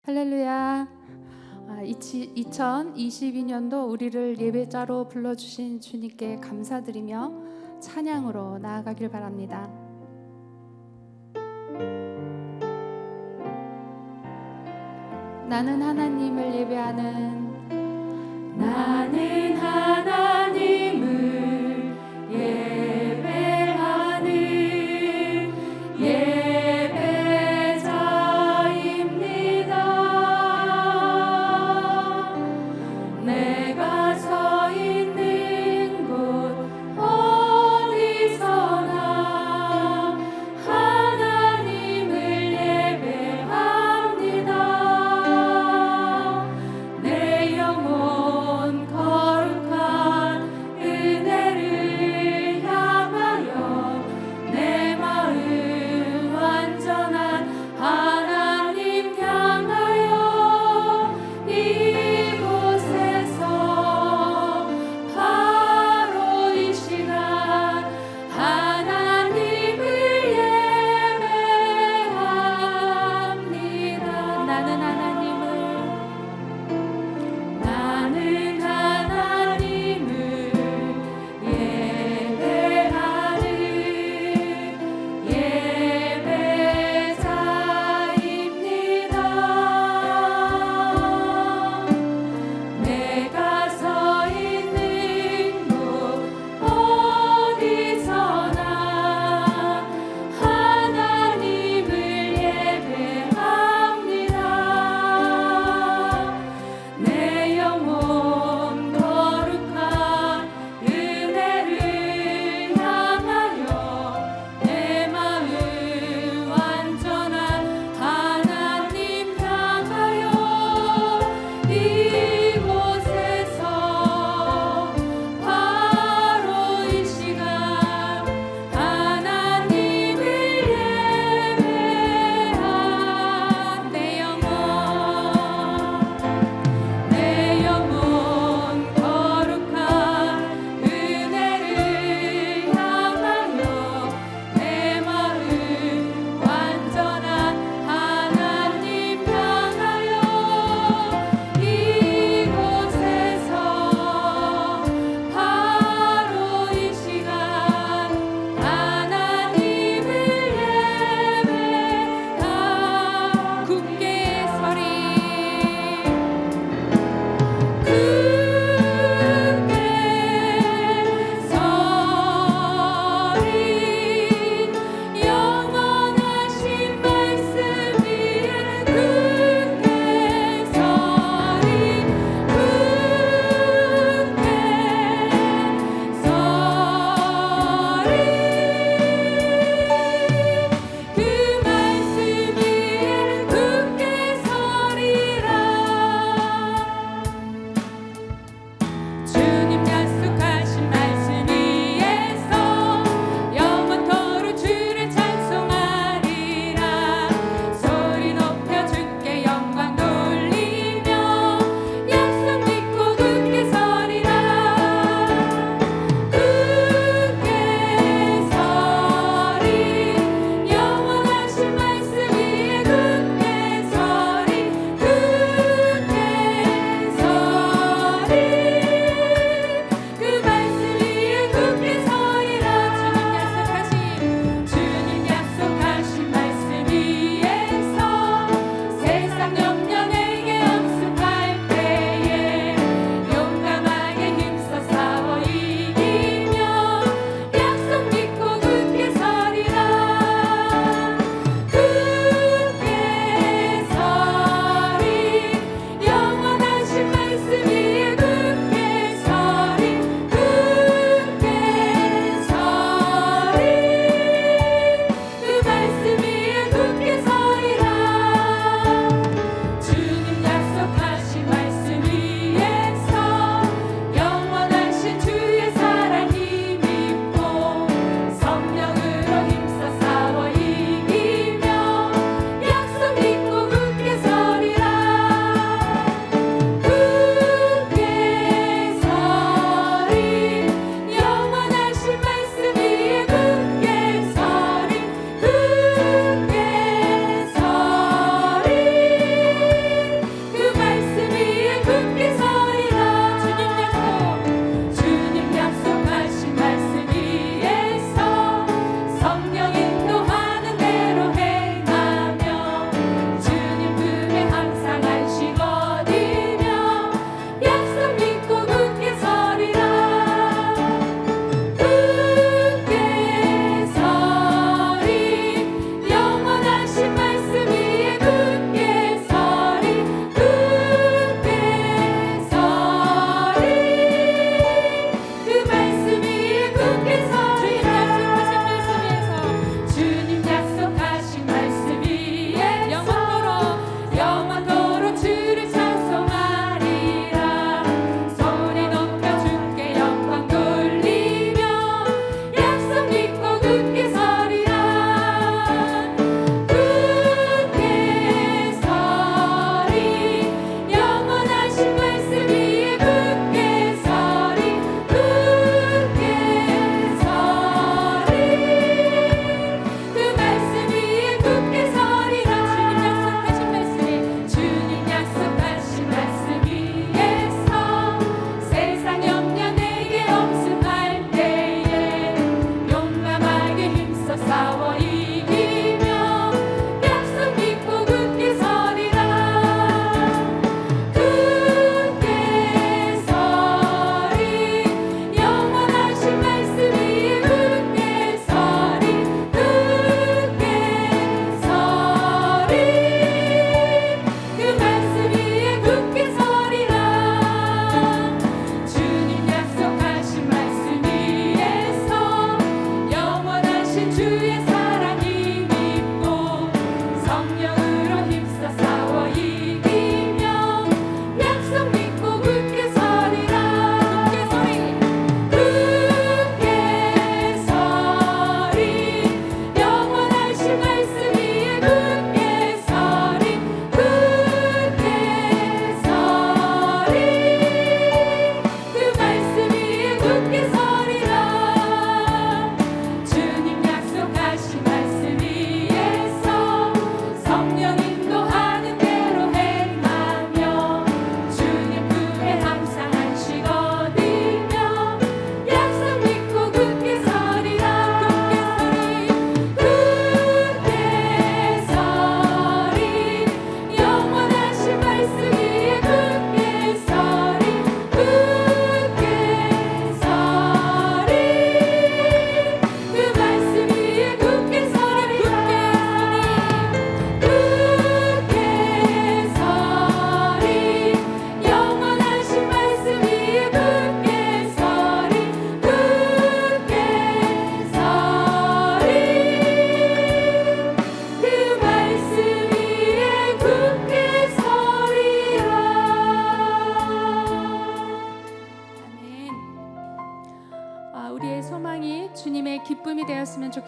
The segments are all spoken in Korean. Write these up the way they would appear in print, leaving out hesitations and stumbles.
할렐루야. 2022년도 우리를 예배자로 불러주신 주님께 감사드리며 찬양으로 나아가길 바랍니다. 나는 하나님을 예배하는 나는 하나님을 예배하는 예배자입니다. 내가 서 있는 곳 어디서나 하나님을 예배합니다. 내 영혼 거룩한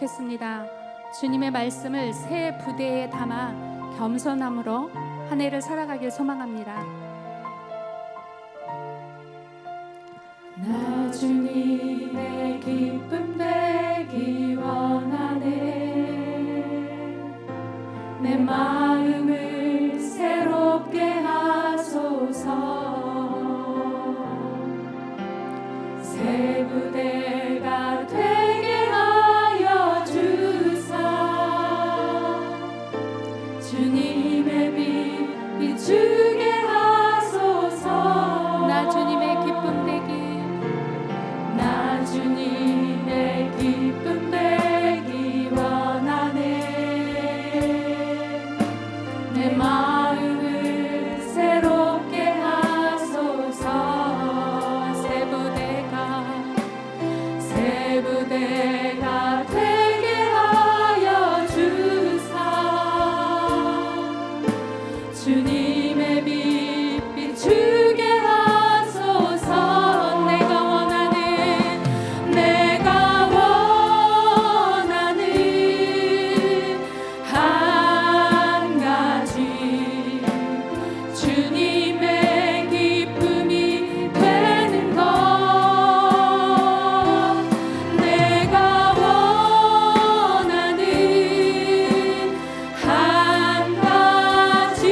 좋겠습니다. 주님의 말씀을 새 부대에 담아 겸손함으로 한 해를 살아가길 소망합니다. 나 주님의 기쁨 되기 원하네. 내 마음을 새롭게 하소서. 새 부대가 되게 하여 주사. 주님의 빛 비추게 하소서. 나 주님의 기쁨 되기 나 주님의 기쁨 되기 원하네. 내 마음을 새롭게 하소서. 새 부대가 되게 하여 주사. 주님의 빛 비추게 하소서. 내가 원하는 한 가지 주님의 기쁨이 되는 것. 내가 원하는 한 가지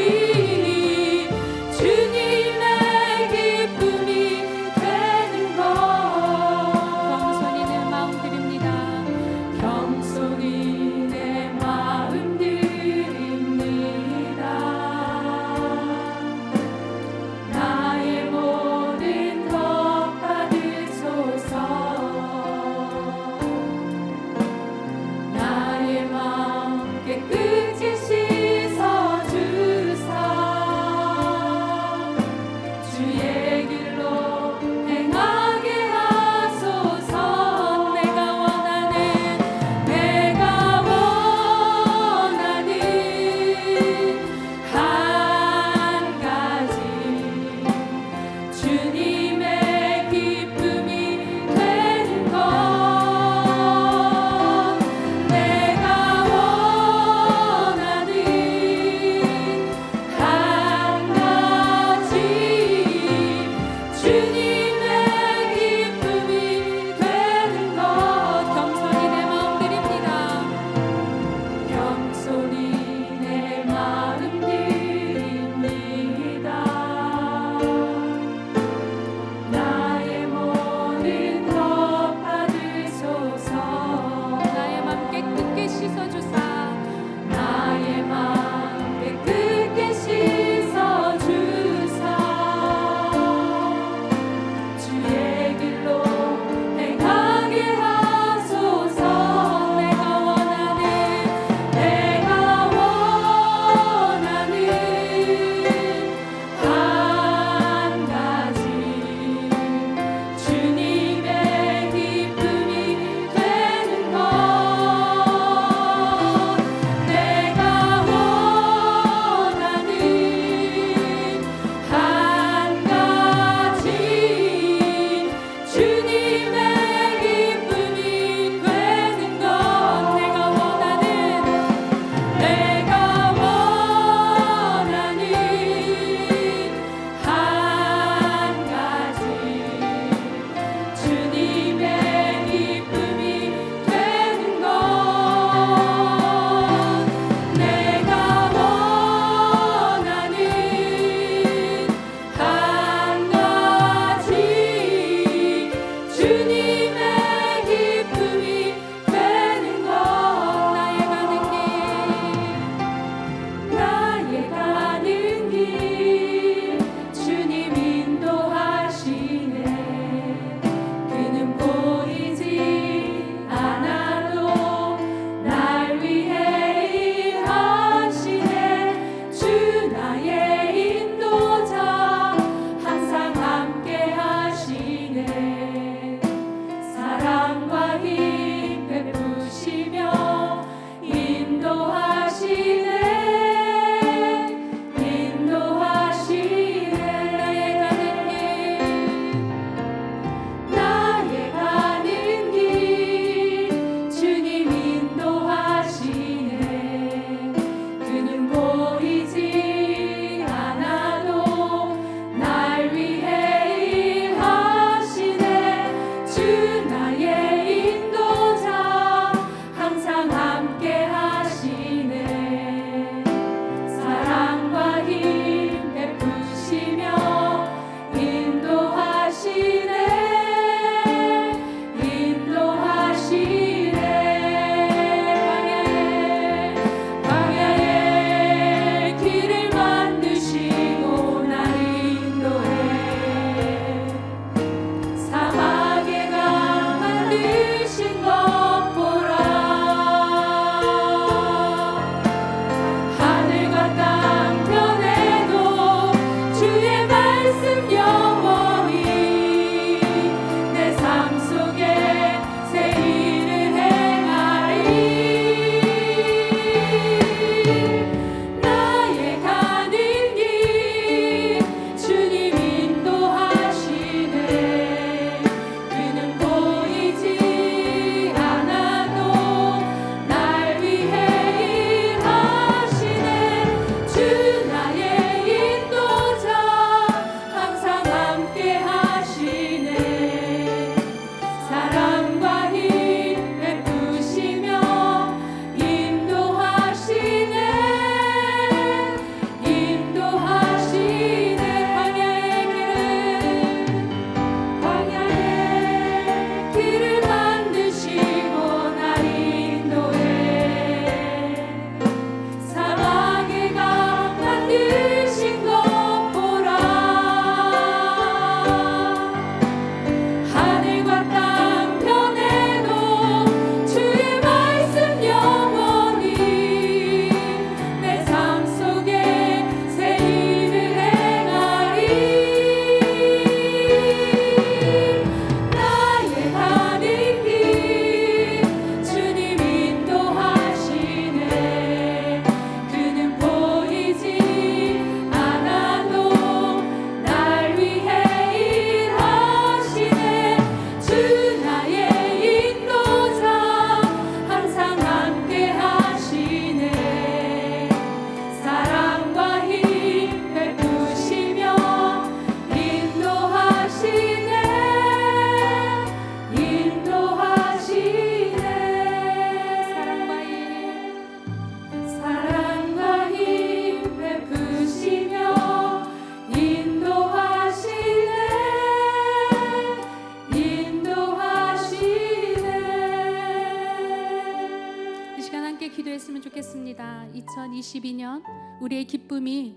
2022년 우리의 기쁨이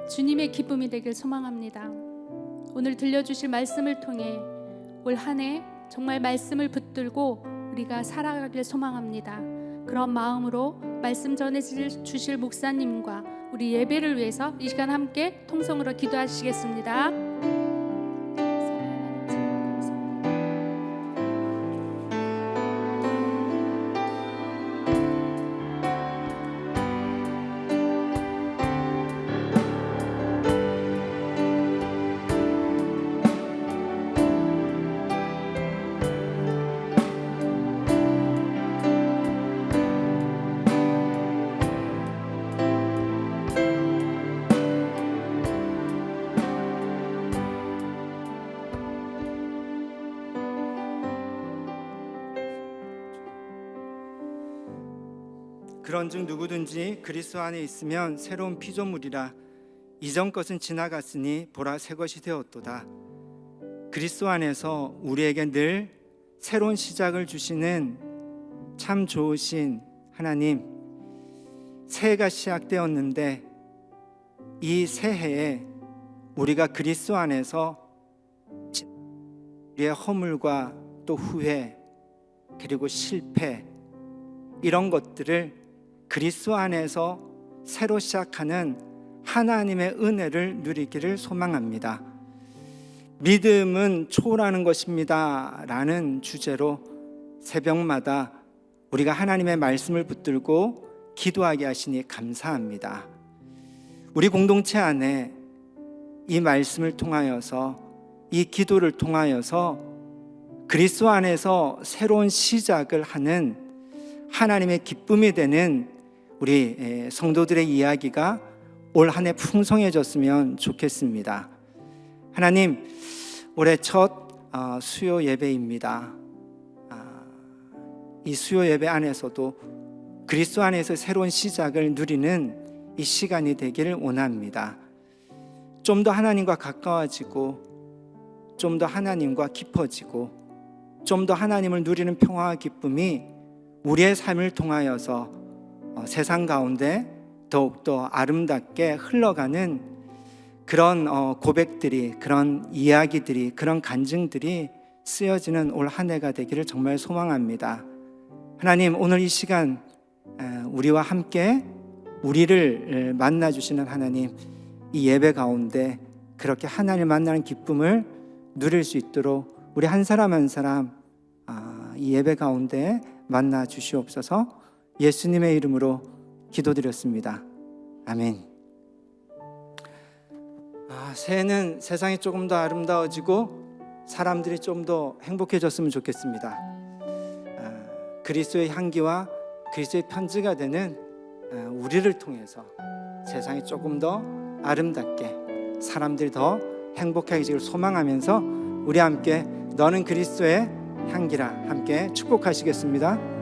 주님의 기쁨이 되길 소망합니다. 오늘 들려주실 말씀을 통해 올 한 해 정말 말씀을 붙들고 우리가 살아가길 소망합니다. 그런 마음으로 말씀 전해 주실 목사님과 우리 예배를 위해서 이 시간 함께 통성으로 기도하시겠습니다. 그런즉 누구든지 그리스도 안에 있으면 새로운 피조물이라 이전 것은 지나갔으니 보라 새 것이 되었도다. 그리스도 안에서 우리에게 늘 새로운 시작을 주시는 참 좋으신 하나님, 새해가 시작되었는데 이 새해에 우리가 그리스도 안에서 우리의 허물과 또 후회 그리고 실패 이런 것들을 그리스도 안에서 새로 시작하는 하나님의 은혜를 누리기를 소망합니다. 믿음은 초월하는 것입니다 라는 주제로 새벽마다 우리가 하나님의 말씀을 붙들고 기도하게 하시니 감사합니다. 우리 공동체 안에 이 말씀을 통하여서 이 기도를 통하여서 그리스도 안에서 새로운 시작을 하는 하나님의 기쁨이 되는 우리 성도들의 이야기가 올 한 해 풍성해졌으면 좋겠습니다. 하나님, 올해 첫 수요 예배입니다. 이 수요 예배 안에서도 그리스도 안에서 새로운 시작을 누리는 이 시간이 되기를 원합니다. 좀 더 하나님과 가까워지고 좀 더 하나님과 깊어지고 좀 더 하나님을 누리는 평화와 기쁨이 우리의 삶을 통하여서 세상 가운데 더욱더 아름답게 흘러가는 그런 고백들이, 그런 이야기들이, 그런 간증들이 쓰여지는 올 한 해가 되기를 정말 소망합니다. 하나님, 오늘 이 시간 우리와 함께 우리를 만나주시는 하나님, 이 예배 가운데 그렇게 하나님을 만나는 기쁨을 누릴 수 있도록 우리 한 사람 한 사람 이 예배 가운데 만나 주시옵소서. 예수님의 이름으로 기도드렸습니다. 아멘. 새해는 세상이 조금 더 아름다워지고 사람들이 좀 더 행복해졌으면 좋겠습니다. 그리스도의 향기와 그리스도의 편지가 되는 우리를 통해서 세상이 조금 더 아름답게 사람들이 더 행복해지기를 소망하면서 우리 함께 너는 그리스도의 향기라 함께 축복하시겠습니다.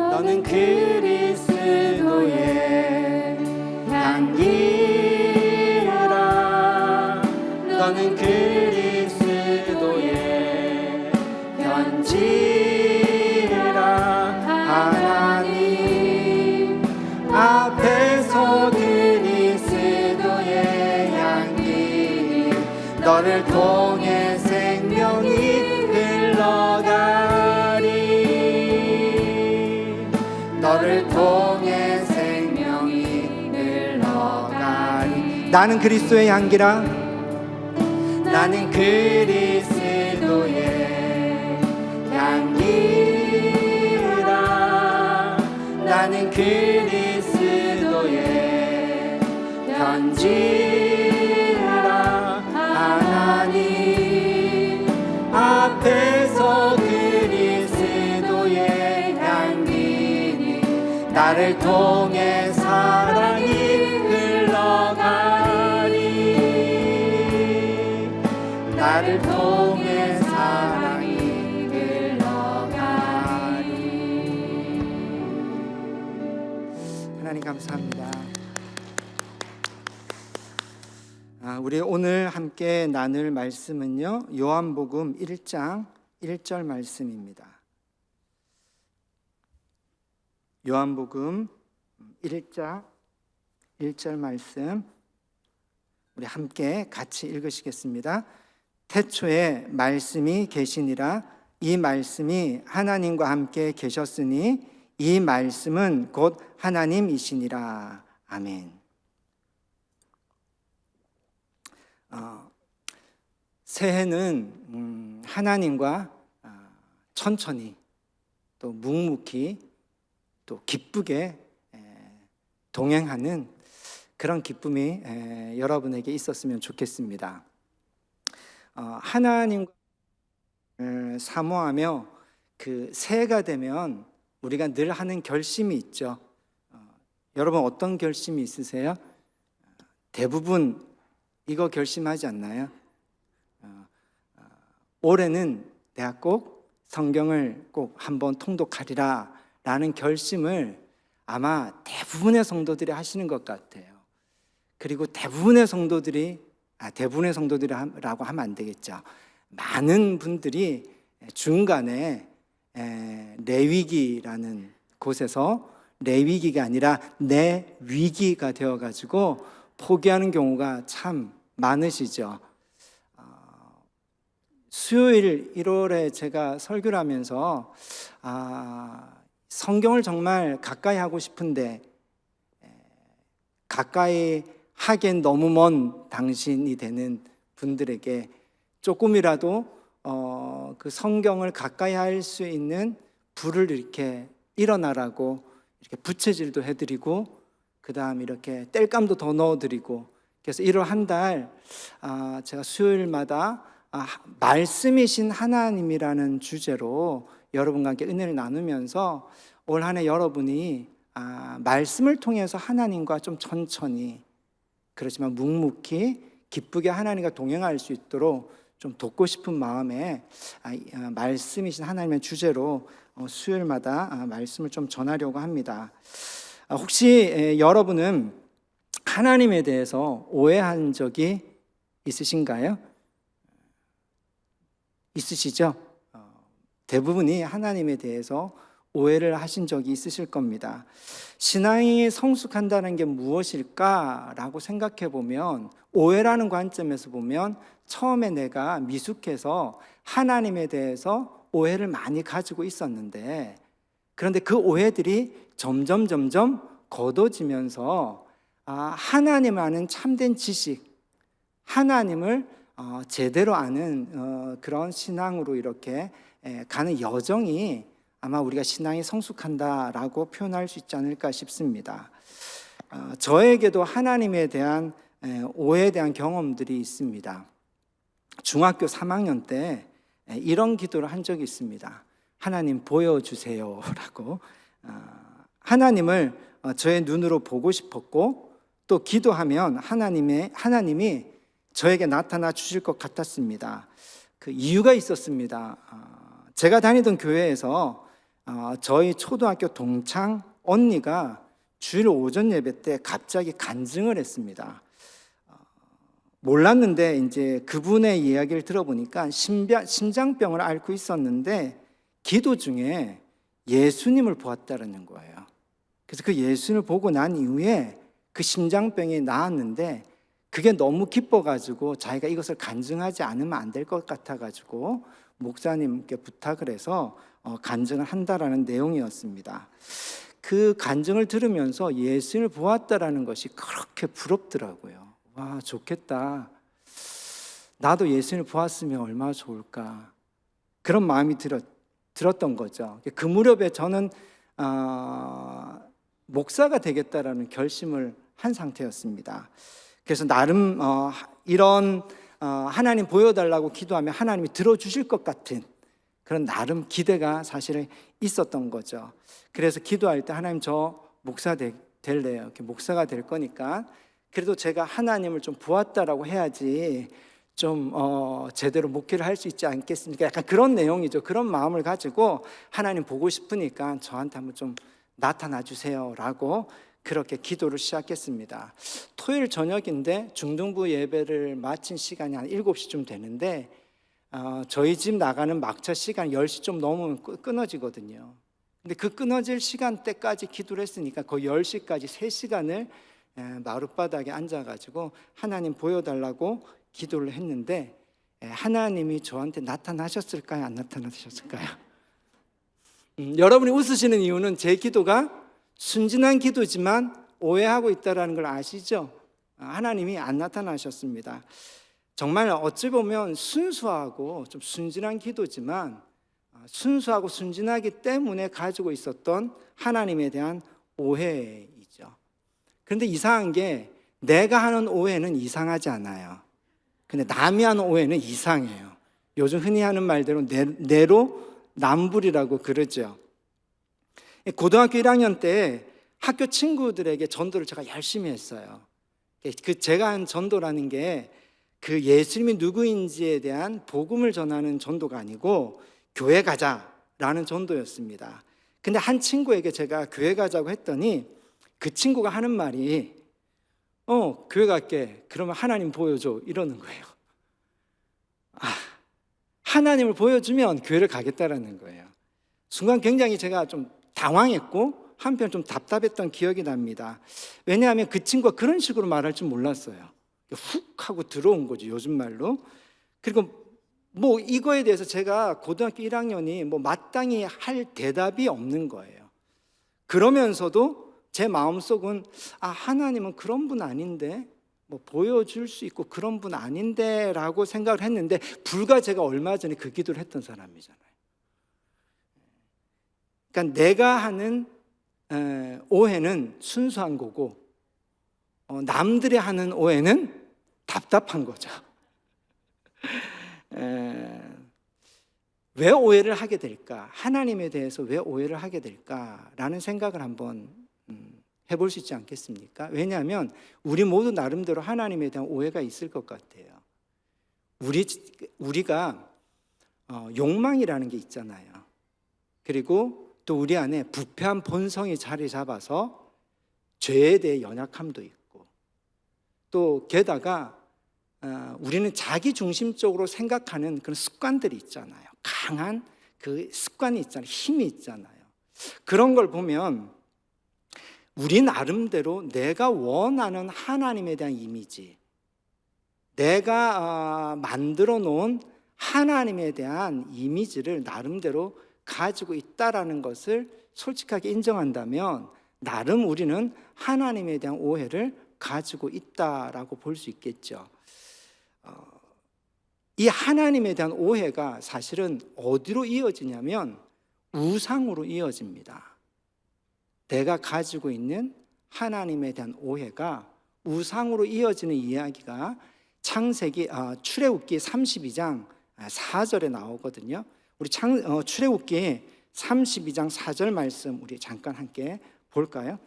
너는 그리스도의 향기라. 너는 그리스도의 편지라. 하나님 앞에서 그리스도의 향기 너를 통해 생명이 흘러가리. 너를 통해 생명이 흘러가리. 나는 그리스도의 향기라. 나는 그리스도의 향기라. 나는 그리스도의 편지라. 하나님 앞에서 그리스도의 향기니 나를 통해 사랑이 흘러가리. 나를 통해 사랑이 흘러가리. 하나님 감사합니다. 우리 오늘 함께 나눌 말씀은요, 요한복음 1장 1절 말씀입니다. 요한복음 1절 말씀 우리 함께 같이 읽으시겠습니다. 태초에 말씀이 계시니라. 이 말씀이 하나님과 함께 계셨으니 이 말씀은 곧 하나님이시니라. 아멘. 새해는 하나님과 천천히 또 묵묵히 또 기쁘게 동행하는 그런 기쁨이 여러분에게 있었으면 좋겠습니다. 하나님과 사모하며 그 새해가 되면 우리가 늘 하는 결심이 있죠. 여러분 어떤 결심이 있으세요? 대부분 이거 결심하지 않나요? 올해는 내가 꼭 성경을 꼭 한번 통독하리라 라는 결심을 아마 대부분의 성도들이 하시는 것 같아요. 그리고 대부분의 성도들이라고 하면 안 되겠죠. 많은 분들이 중간에 레위기라는 곳에서 레위기가 아니라 내 위기가 되어가지고 포기하는 경우가 참 많으시죠. 수요일 1월에 제가 설교를 하면서 성경을 정말 가까이 하고 싶은데 가까이 하기엔 너무 먼 당신이 되는 분들에게 조금이라도 그 성경을 가까이 할 수 있는 불을 이렇게 일어나라고 이렇게 부채질도 해드리고 그 다음 이렇게 땔감도 더 넣어드리고 그래서 1월 한 달 제가 수요일마다 말씀이신 하나님이라는 주제로 여러분과 함께 은혜를 나누면서 올 한 해 여러분이 말씀을 통해서 하나님과 좀 천천히 그렇지만 묵묵히 기쁘게 하나님과 동행할 수 있도록 좀 돕고 싶은 마음에 말씀이신 하나님의 주제로 수요일마다 말씀을 좀 전하려고 합니다. 혹시 여러분은 하나님에 대해서 오해한 적이 있으신가요? 있으시죠? 대부분이 하나님에 대해서 오해를 하신 적이 있으실 겁니다. 신앙이 성숙한다는 게 무엇일까라고 생각해 보면 오해라는 관점에서 보면 처음에 내가 미숙해서 하나님에 대해서 오해를 많이 가지고 있었는데 그런데 그 오해들이 점점 거둬지면서 하나님 아는 참된 지식, 하나님을 제대로 아는 그런 신앙으로 이렇게 가는 여정이 아마 우리가 신앙이 성숙한다라고 표현할 수 있지 않을까 싶습니다. 저에게도 하나님에 대한 오해에 대한 경험들이 있습니다. 중학교 3학년 때 이런 기도를 한 적이 있습니다. 하나님 보여주세요 라고 하나님을 저의 눈으로 보고 싶었고 또 기도하면 하나님이 저에게 나타나 주실 것 같았습니다. 그 이유가 있었습니다. 제가 다니던 교회에서 저희 초등학교 동창 언니가 주일 오전 예배 때 갑자기 간증을 했습니다. 몰랐는데 이제 그분의 이야기를 들어보니까 심장병을 앓고 있었는데 기도 중에 예수님을 보았다는 거예요. 그래서 그 예수님을 보고 난 이후에 그 심장병이 나았는데 그게 너무 기뻐가지고 자기가 이것을 간증하지 않으면 안 될 것 같아가지고 목사님께 부탁을 해서 간증을 한다라는 내용이었습니다. 그 간증을 들으면서 예수님을 보았다라는 것이 그렇게 부럽더라고요. 와, 좋겠다. 나도 예수님을 보았으면 얼마나 좋을까. 그런 마음이 들었던 거죠. 그 무렵에 저는 목사가 되겠다라는 결심을 한 상태였습니다. 그래서 나름 이런 하나님 보여달라고 기도하면 하나님이 들어주실 것 같은 그런 나름 기대가 사실 있었던 거죠. 그래서 기도할 때 하나님 저 목사 될래요. 이렇게 목사가 될 거니까 그래도 제가 하나님을 좀 보았다라고 해야지 좀 제대로 목회를 할 수 있지 않겠습니까? 약간 그런 내용이죠. 그런 마음을 가지고 하나님 보고 싶으니까 저한테 한번 좀 나타나 주세요라고 그렇게 기도를 시작했습니다. 토요일 저녁인데 중등부 예배를 마친 시간이 한 7시쯤 되는데 저희 집 나가는 막차 시간 10시 좀 넘으면 끊어지거든요. 근데 그 끊어질 시간대까지 기도를 했으니까 거의 10시까지 3시간을 마룻바닥에 앉아가지고 하나님 보여달라고 기도를 했는데 하나님이 저한테 나타나셨을까요? 안 나타나셨을까요? 여러분이 웃으시는 이유는 제 기도가 순진한 기도지만 오해하고 있다는 걸 아시죠? 하나님이 안 나타나셨습니다. 정말 어찌 보면 순수하고 좀 순진한 기도지만 순수하고 순진하기 때문에 가지고 있었던 하나님에 대한 오해이죠. 그런데 이상한 게 내가 하는 오해는 이상하지 않아요. 근데 남이 하는 오해는 이상해요. 요즘 흔히 하는 말대로 내로남불이라고 그러죠. 고등학교 1학년 때 학교 친구들에게 전도를 제가 열심히 했어요. 제가 한 전도라는 게 그 예수님이 누구인지에 대한 복음을 전하는 전도가 아니고 교회 가자라는 전도였습니다. 근데 한 친구에게 제가 교회 가자고 했더니 그 친구가 하는 말이 교회 갈게. 그러면 하나님 보여줘. 이러는 거예요. 하나님을 보여주면 교회를 가겠다라는 거예요. 순간 굉장히 제가 좀 당황했고 한편 좀 답답했던 기억이 납니다. 왜냐하면 그 친구가 그런 식으로 말할 줄 몰랐어요. 훅 하고 들어온 거죠, 요즘 말로. 그리고 뭐 이거에 대해서 제가 고등학교 1학년이 뭐 마땅히 할 대답이 없는 거예요. 그러면서도 제 마음속은 하나님은 그런 분 아닌데, 뭐 보여줄 수 있고 그런 분 아닌데 라고 생각을 했는데, 불과 제가 얼마 전에 그 기도를 했던 사람이잖아요. 그러니까 내가 하는 오해는 순수한 거고 남들이 하는 오해는 답답한 거죠. 왜 오해를 하게 될까? 하나님에 대해서 왜 오해를 하게 될까라는 생각을 한번 해볼 수 있지 않겠습니까? 왜냐하면 우리 모두 나름대로 하나님에 대한 오해가 있을 것 같아요. 우리가 욕망이라는 게 있잖아요. 그리고 또 우리 안에 부패한 본성이 자리 잡아서 죄에 대해 연약함도 있고, 또 게다가 우리는 자기 중심적으로 생각하는 그런 습관들이 있잖아요. 강한 그 습관이 있잖아요. 힘이 있잖아요. 그런 걸 보면 우리 나름대로 내가 원하는 하나님에 대한 이미지, 내가 만들어 놓은 하나님에 대한 이미지를 나름대로 가지고 있다라는 것을 솔직하게 인정한다면 나름 우리는 하나님에 대한 오해를 가지고 있다라고 볼 수 있겠죠. 이 하나님에 대한 오해가 사실은 어디로 이어지냐면 우상으로 이어집니다. 내가 가지고 있는 하나님에 대한 오해가 우상으로 이어지는 이야기가 출애굽기 32장 4절에 나오거든요. 우리 출애굽기 32장 4절 말씀 우리 잠깐 함께 볼까요?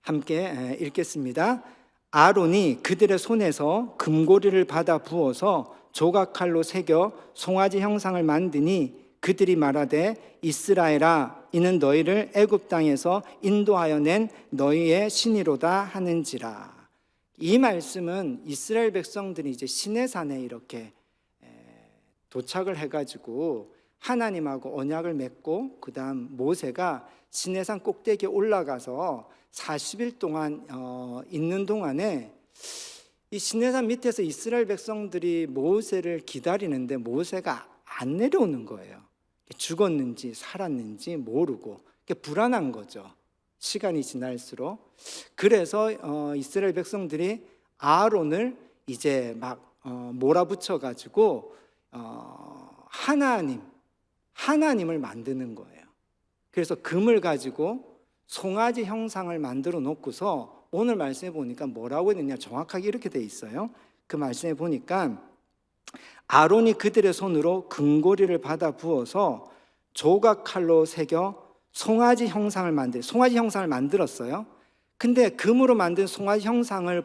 함께 읽겠습니다. 아론이 그들의 손에서 금고리를 받아 부어서 조각칼로 새겨 송아지 형상을 만드니 그들이 말하되 이스라엘아 이는 너희를 애굽 땅에서 인도하여 낸 너희의 신이로다 하는지라. 이 말씀은 이스라엘 백성들이 이제 시내산에 이렇게 도착을 해가지고 하나님하고 언약을 맺고 그 다음 모세가 시내산 꼭대기에 올라가서 40일 동안 있는 동안에 이 시내산 밑에서 이스라엘 백성들이 모세를 기다리는데 모세가 안 내려오는 거예요. 죽었는지 살았는지 모르고 불안한 거죠. 시간이 지날수록. 그래서 이스라엘 백성들이 아론을 이제 막 몰아붙여 가지고 하나님을 만드는 거예요. 그래서 금을 가지고 송아지 형상을 만들어 놓고서 오늘 말씀에 보니까 뭐라고 했느냐 정확하게 이렇게 돼 있어요. 그 말씀에 보니까 아론이 그들의 손으로 금고리를 받아 부어서 조각칼로 새겨 송아지 형상을 만들었어요. 근데 금으로 만든 송아지 형상을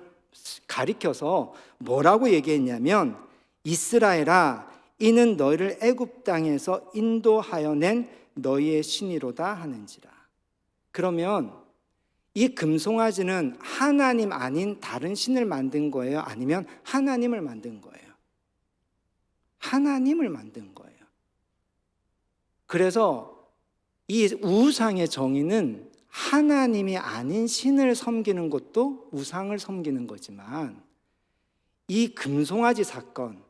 가리켜서 뭐라고 얘기했냐면 이스라엘아 이는 너희를 애굽 땅에서 인도하여 낸 너희의 신이로다 하는지라. 그러면 이 금송아지는 하나님 아닌 다른 신을 만든 거예요? 아니면 하나님을 만든 거예요? 하나님을 만든 거예요. 그래서 이 우상의 정의는 하나님이 아닌 신을 섬기는 것도 우상을 섬기는 거지만, 이 금송아지 사건,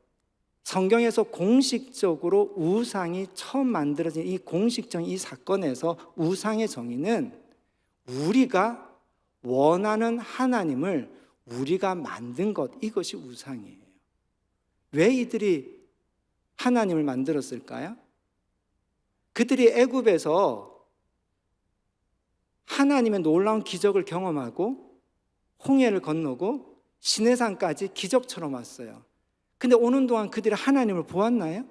성경에서 공식적으로 우상이 처음 만들어진 이 공식적인 이 사건에서 우상의 정의는 우리가 원하는 하나님을 우리가 만든 것, 이것이 우상이에요. 왜 이들이 하나님을 만들었을까요? 그들이 애굽에서 하나님의 놀라운 기적을 경험하고 홍해를 건너고 시내산까지 기적처럼 왔어요. 근데 오는 동안 그들이 하나님을 보았나요?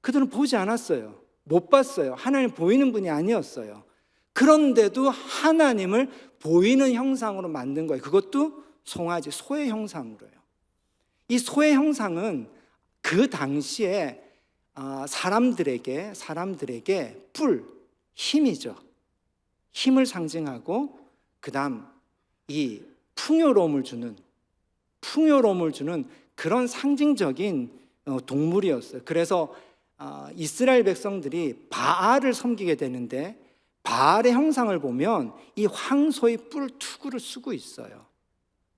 그들은 보지 않았어요. 못 봤어요. 하나님 보이는 분이 아니었어요. 그런데도 하나님을 보이는 형상으로 만든 거예요. 그것도 송아지, 소의 형상으로요. 이 소의 형상은 그 당시에 사람들에게 뿔, 힘이죠. 힘을 상징하고, 그 다음 이 풍요로움을 주는 그런 상징적인 동물이었어요. 그래서 이스라엘 백성들이 바알을 섬기게 되는데, 바알의 형상을 보면 이 황소의 뿔 투구를 쓰고 있어요.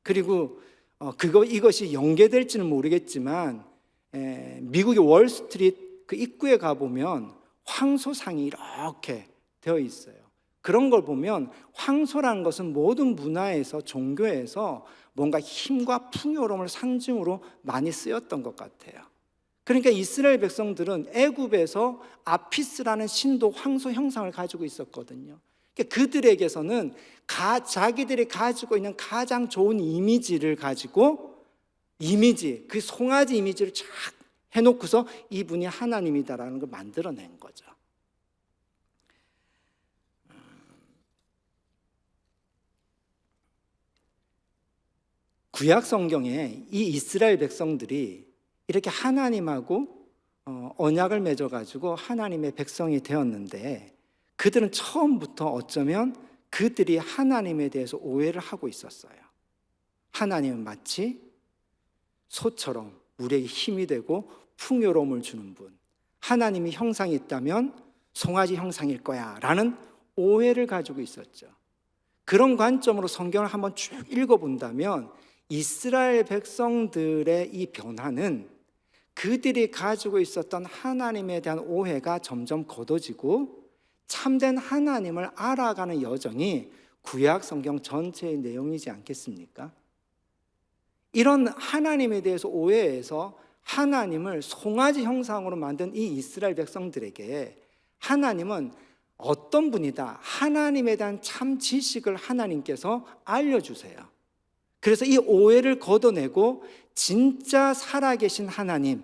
그리고 이것이 연계될지는 모르겠지만, 미국의 월스트리트 그 입구에 가보면 황소상이 이렇게 되어 있어요. 그런 걸 보면 황소라는 것은 모든 문화에서, 종교에서 뭔가 힘과 풍요로움을 상징으로 많이 쓰였던 것 같아요. 그러니까 이스라엘 백성들은 애굽에서 아피스라는 신도 황소 형상을 가지고 있었거든요. 그러니까 그들에게서는 자기들이 가지고 있는 가장 좋은 이미지를 가지고, 그 송아지 이미지를 쫙 해놓고서 이분이 하나님이다라는 걸 만들어낸 거죠. 구약 성경에 이 이스라엘 백성들이 이렇게 하나님하고 언약을 맺어가지고 하나님의 백성이 되었는데, 그들은 처음부터 어쩌면 그들이 하나님에 대해서 오해를 하고 있었어요. 하나님은 마치 소처럼 우리에게 힘이 되고 풍요로움을 주는 분, 하나님이 형상이 있다면 송아지 형상일 거야 라는 오해를 가지고 있었죠. 그런 관점으로 성경을 한번 쭉 읽어본다면 이스라엘 백성들의 이 변화는 그들이 가지고 있었던 하나님에 대한 오해가 점점 걷어지고 참된 하나님을 알아가는 여정이 구약 성경 전체의 내용이지 않겠습니까? 이런 하나님에 대해서 오해해서 하나님을 송아지 형상으로 만든 이 이스라엘 백성들에게 하나님은 어떤 분이다, 하나님에 대한 참 지식을 하나님께서 알려주세요. 그래서 이 오해를 걷어내고 진짜 살아계신 하나님,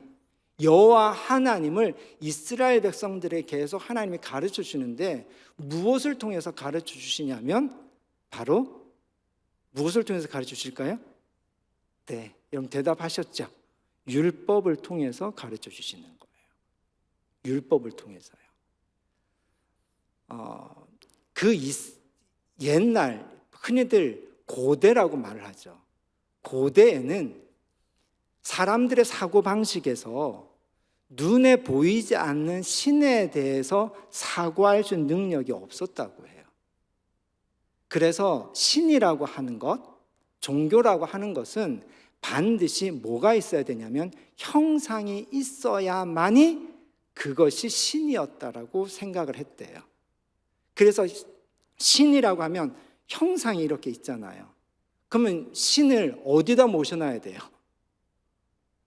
여호와 하나님을 이스라엘 백성들에게 계속 하나님이 가르쳐 주시는데, 무엇을 통해서 가르쳐 주시냐면 바로 무엇을 통해서 가르쳐 주실까요? 네, 여러분 대답하셨죠? 율법을 통해서 가르쳐 주시는 거예요. 율법을 통해서요. 옛날 흔히들 고대라고 말을 하죠. 고대에는 사람들의 사고방식에서 눈에 보이지 않는 신에 대해서 사고할 수 있는 능력이 없었다고 해요. 그래서 신이라고 하는 것, 종교라고 하는 것은 반드시 뭐가 있어야 되냐면 형상이 있어야만이 그것이 신이었다라고 생각을 했대요. 그래서 신이라고 하면 형상이 이렇게 있잖아요. 그러면 신을 어디다 모셔놔야 돼요?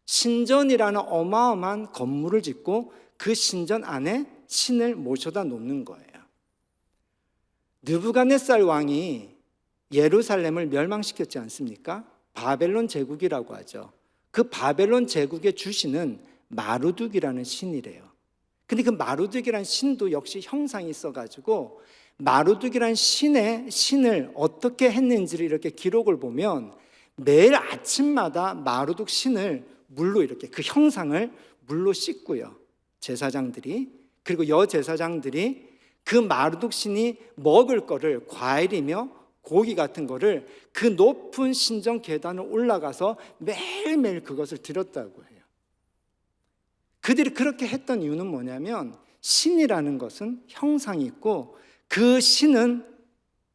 신전이라는 어마어마한 건물을 짓고 그 신전 안에 신을 모셔다 놓는 거예요. 느부갓네살 왕이 예루살렘을 멸망시켰지 않습니까? 바벨론 제국이라고 하죠. 그 바벨론 제국의 주신은 마루둑이라는 신이래요. 근데 그 마루둑이라는 신도 역시 형상이 있어가지고 마루둑이라는 신을 어떻게 했는지를 이렇게 기록을 보면 매일 아침마다 마루둑 신을 물로 이렇게 그 형상을 물로 씻고요. 제사장들이, 그리고 여제사장들이 그 마루둑 신이 먹을 거를 과일이며 고기 같은 거를 그 높은 신전 계단을 올라가서 매일매일 그것을 드렸다고 해요. 그들이 그렇게 했던 이유는 뭐냐면 신이라는 것은 형상이 있고 그 신은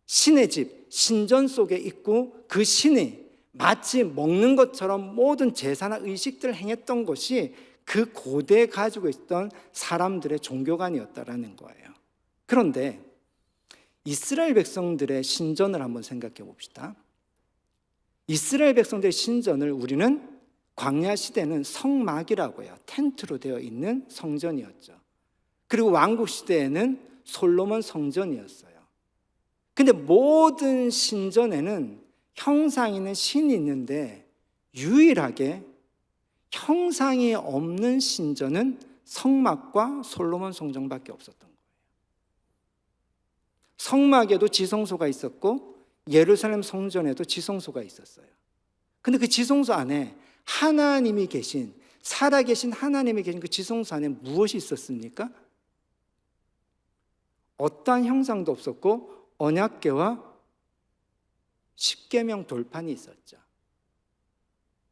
신의 집, 신전 속에 있고 그 신이 마치 먹는 것처럼 모든 제사나 의식들을 행했던 것이 그 고대에 가지고 있던 사람들의 종교관이었다라는 거예요. 그런데 이스라엘 백성들의 신전을 한번 생각해 봅시다. 이스라엘 백성들의 신전을 우리는 광야 시대는 성막이라고 해요. 텐트로 되어 있는 성전이었죠. 그리고 왕국 시대에는 솔로몬 성전이었어요. 근데 모든 신전에는 형상 있는 신이 있는데 유일하게 형상이 없는 신전은 성막과 솔로몬 성전밖에 없었던 거예요. 성막에도 지성소가 있었고 예루살렘 성전에도 지성소가 있었어요. 근데 그 지성소 안에 하나님이 계신, 살아계신 하나님이 계신 그 지성소 안에 무엇이 있었습니까? 어떠한 형상도 없었고 언약궤와 십계명 돌판이 있었죠.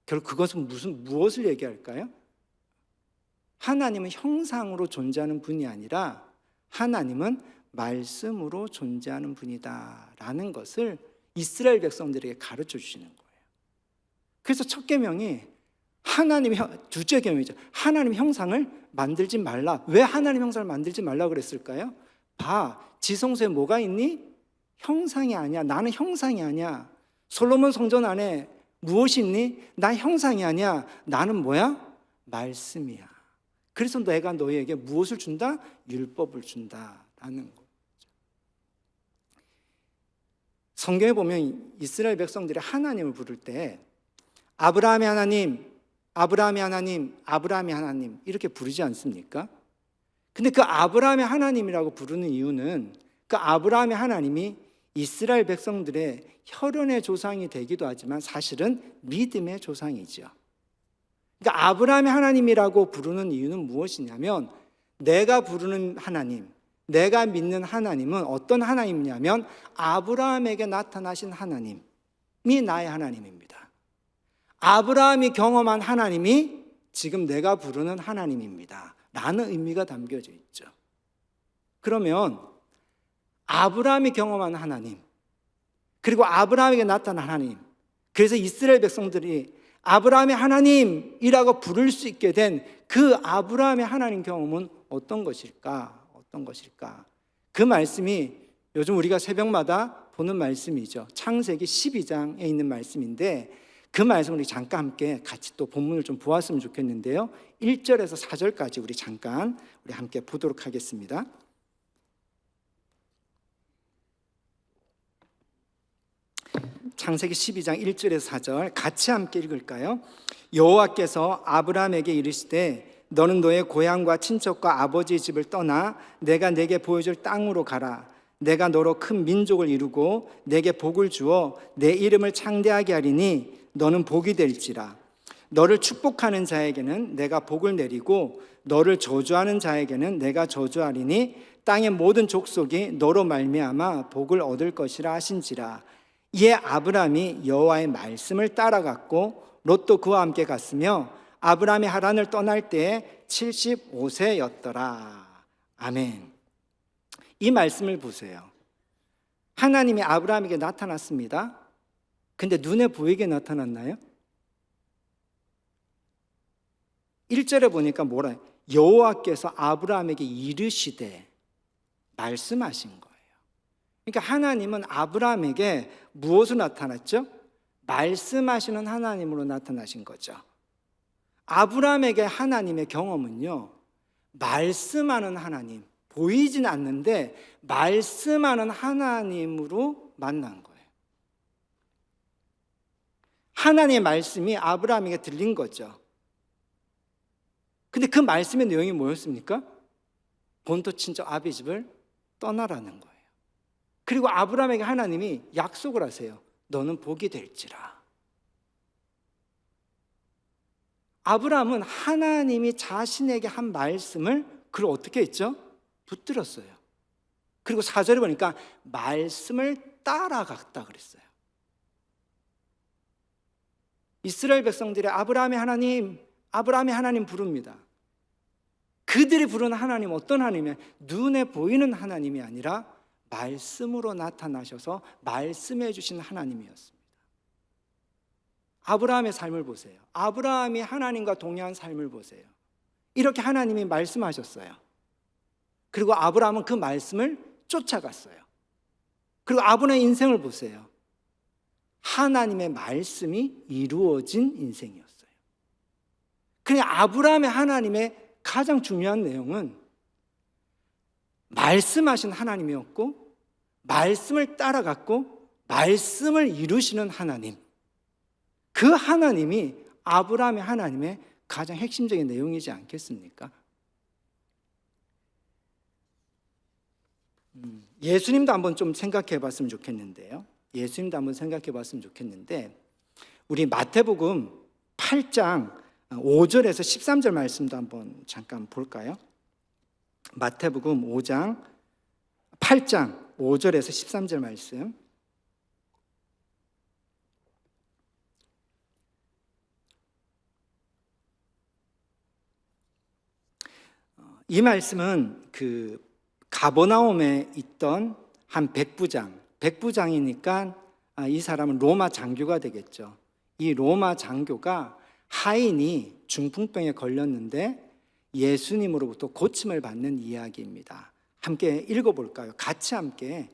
결국 그것은 무엇을 얘기할까요? 하나님은 형상으로 존재하는 분이 아니라 하나님은 말씀으로 존재하는 분이다라는 것을 이스라엘 백성들에게 가르쳐 주시는 거예요. 그래서 첫 계명이 둘째 계명이죠. 하나님 형상을 만들지 말라. 왜 하나님 형상을 만들지 말라 그랬을까요? 봐, 지성소에 뭐가 있니? 형상이 아니야. 나는 형상이 아니야. 솔로몬 성전 안에 무엇이 있니? 나 형상이 아니야. 나는 뭐야? 말씀이야. 그래서 내가 너희에게 무엇을 준다? 율법을 준다라는 거죠. 성경에 보면 이스라엘 백성들이 하나님을 부를 때 아브라함의 하나님, 아브라함의 하나님, 아브라함의 하나님 이렇게 부르지 않습니까? 근데 그 아브라함의 하나님이라고 부르는 이유는 그 아브라함의 하나님이 이스라엘 백성들의 혈연의 조상이 되기도 하지만 사실은 믿음의 조상이죠. 그러니까 아브라함의 하나님이라고 부르는 이유는 무엇이냐면 내가 부르는 하나님, 내가 믿는 하나님은 어떤 하나님이냐면 아브라함에게 나타나신 하나님이 나의 하나님입니다. 아브라함이 경험한 하나님이 지금 내가 부르는 하나님입니다. 라는 의미가 담겨져 있죠. 그러면 아브라함이 경험한 하나님, 그리고 아브라함에게 나타난 하나님, 그래서 이스라엘 백성들이 아브라함의 하나님이라고 부를 수 있게 된 그 아브라함의 하나님 경험은 어떤 것일까? 어떤 것일까? 그 말씀이 요즘 우리가 새벽마다 보는 말씀이죠. 창세기 12장에 있는 말씀인데 그 말씀을 우리 잠깐 함께 같이 또 본문을 좀 보았으면 좋겠는데요. 1절에서 4절까지 우리 잠깐 함께 보도록 하겠습니다. 창세기 12장 1절에서 4절 같이 함께 읽을까요? 여호와께서 아브라함에게 이르시되 너는 너의 고향과 친척과 아버지의 집을 떠나 내가 내게 보여줄 땅으로 가라. 내가 너로 큰 민족을 이루고 내게 복을 주어 내 이름을 창대하게 하리니 너는 복이 될지라. 너를 축복하는 자에게는 내가 복을 내리고 너를 저주하는 자에게는 내가 저주하리니 땅의 모든 족속이 너로 말미암아 복을 얻을 것이라 하신지라. 이에 아브라함이 여호와의 말씀을 따라갔고 롯도 그와 함께 갔으며 아브라함이 하란을 떠날 때에 75세였더라. 아멘. 이 말씀을 보세요. 하나님이 아브라함에게 나타났습니다. 근데 눈에 보이게 나타났나요? 1절에 보니까 뭐라? 여호와께서 아브라함에게 이르시되 말씀하신 거예요. 그러니까 하나님은 아브라함에게 무엇으로 나타났죠? 말씀하시는 하나님으로 나타나신 거죠. 아브라함에게 하나님의 경험은요, 말씀하는 하나님, 보이진 않는데 말씀하는 하나님으로 만난 거예요. 하나님의 말씀이 아브라함에게 들린 거죠. 근데 그 말씀의 내용이 뭐였습니까? 본토 친척 아비 집을 떠나라는 거예요. 그리고 아브라함에게 하나님이 약속을 하세요. 너는 복이 될지라. 아브라함은 하나님이 자신에게 한 말씀을 그걸 어떻게 했죠? 붙들었어요. 그리고 4절에 보니까 말씀을 따라갔다 그랬어요. 이스라엘 백성들이 아브라함의 하나님 부릅니다. 그들이 부르는 하나님 어떤 하나님이에요? 눈에 보이는 하나님이 아니라 말씀으로 나타나셔서 말씀해 주신 하나님이었습니다. 아브라함의 삶을 보세요. 아브라함이 하나님과 동행한 삶을 보세요. 이렇게 하나님이 말씀하셨어요. 그리고 아브라함은 그 말씀을 쫓아갔어요. 그리고 아브라함의 인생을 보세요. 하나님의 말씀이 이루어진 인생이었어요. 그냥 아브라함의 하나님의 가장 중요한 내용은 말씀하신 하나님이었고, 말씀을 따라갔고, 말씀을 이루시는 하나님, 그 하나님이 아브라함의 하나님의 가장 핵심적인 내용이지 않겠습니까? 예수님도 한번 좀 생각해 봤으면 좋겠는데요. 예수님도 한번 생각해 봤으면 좋겠는데, 우리 마태복음 8장 5절에서 13절 말씀도 한번 잠깐 볼까요? 마태복음 8장 5절에서 13절 말씀. 이 말씀은 그 가버나움에 있던 한 백부장이니까 이 사람은 로마 장교가 되겠죠. 이 로마 장교가 하인이 중풍병에 걸렸는데 예수님으로부터 고침을 받는 이야기입니다. 함께 읽어볼까요? 같이 함께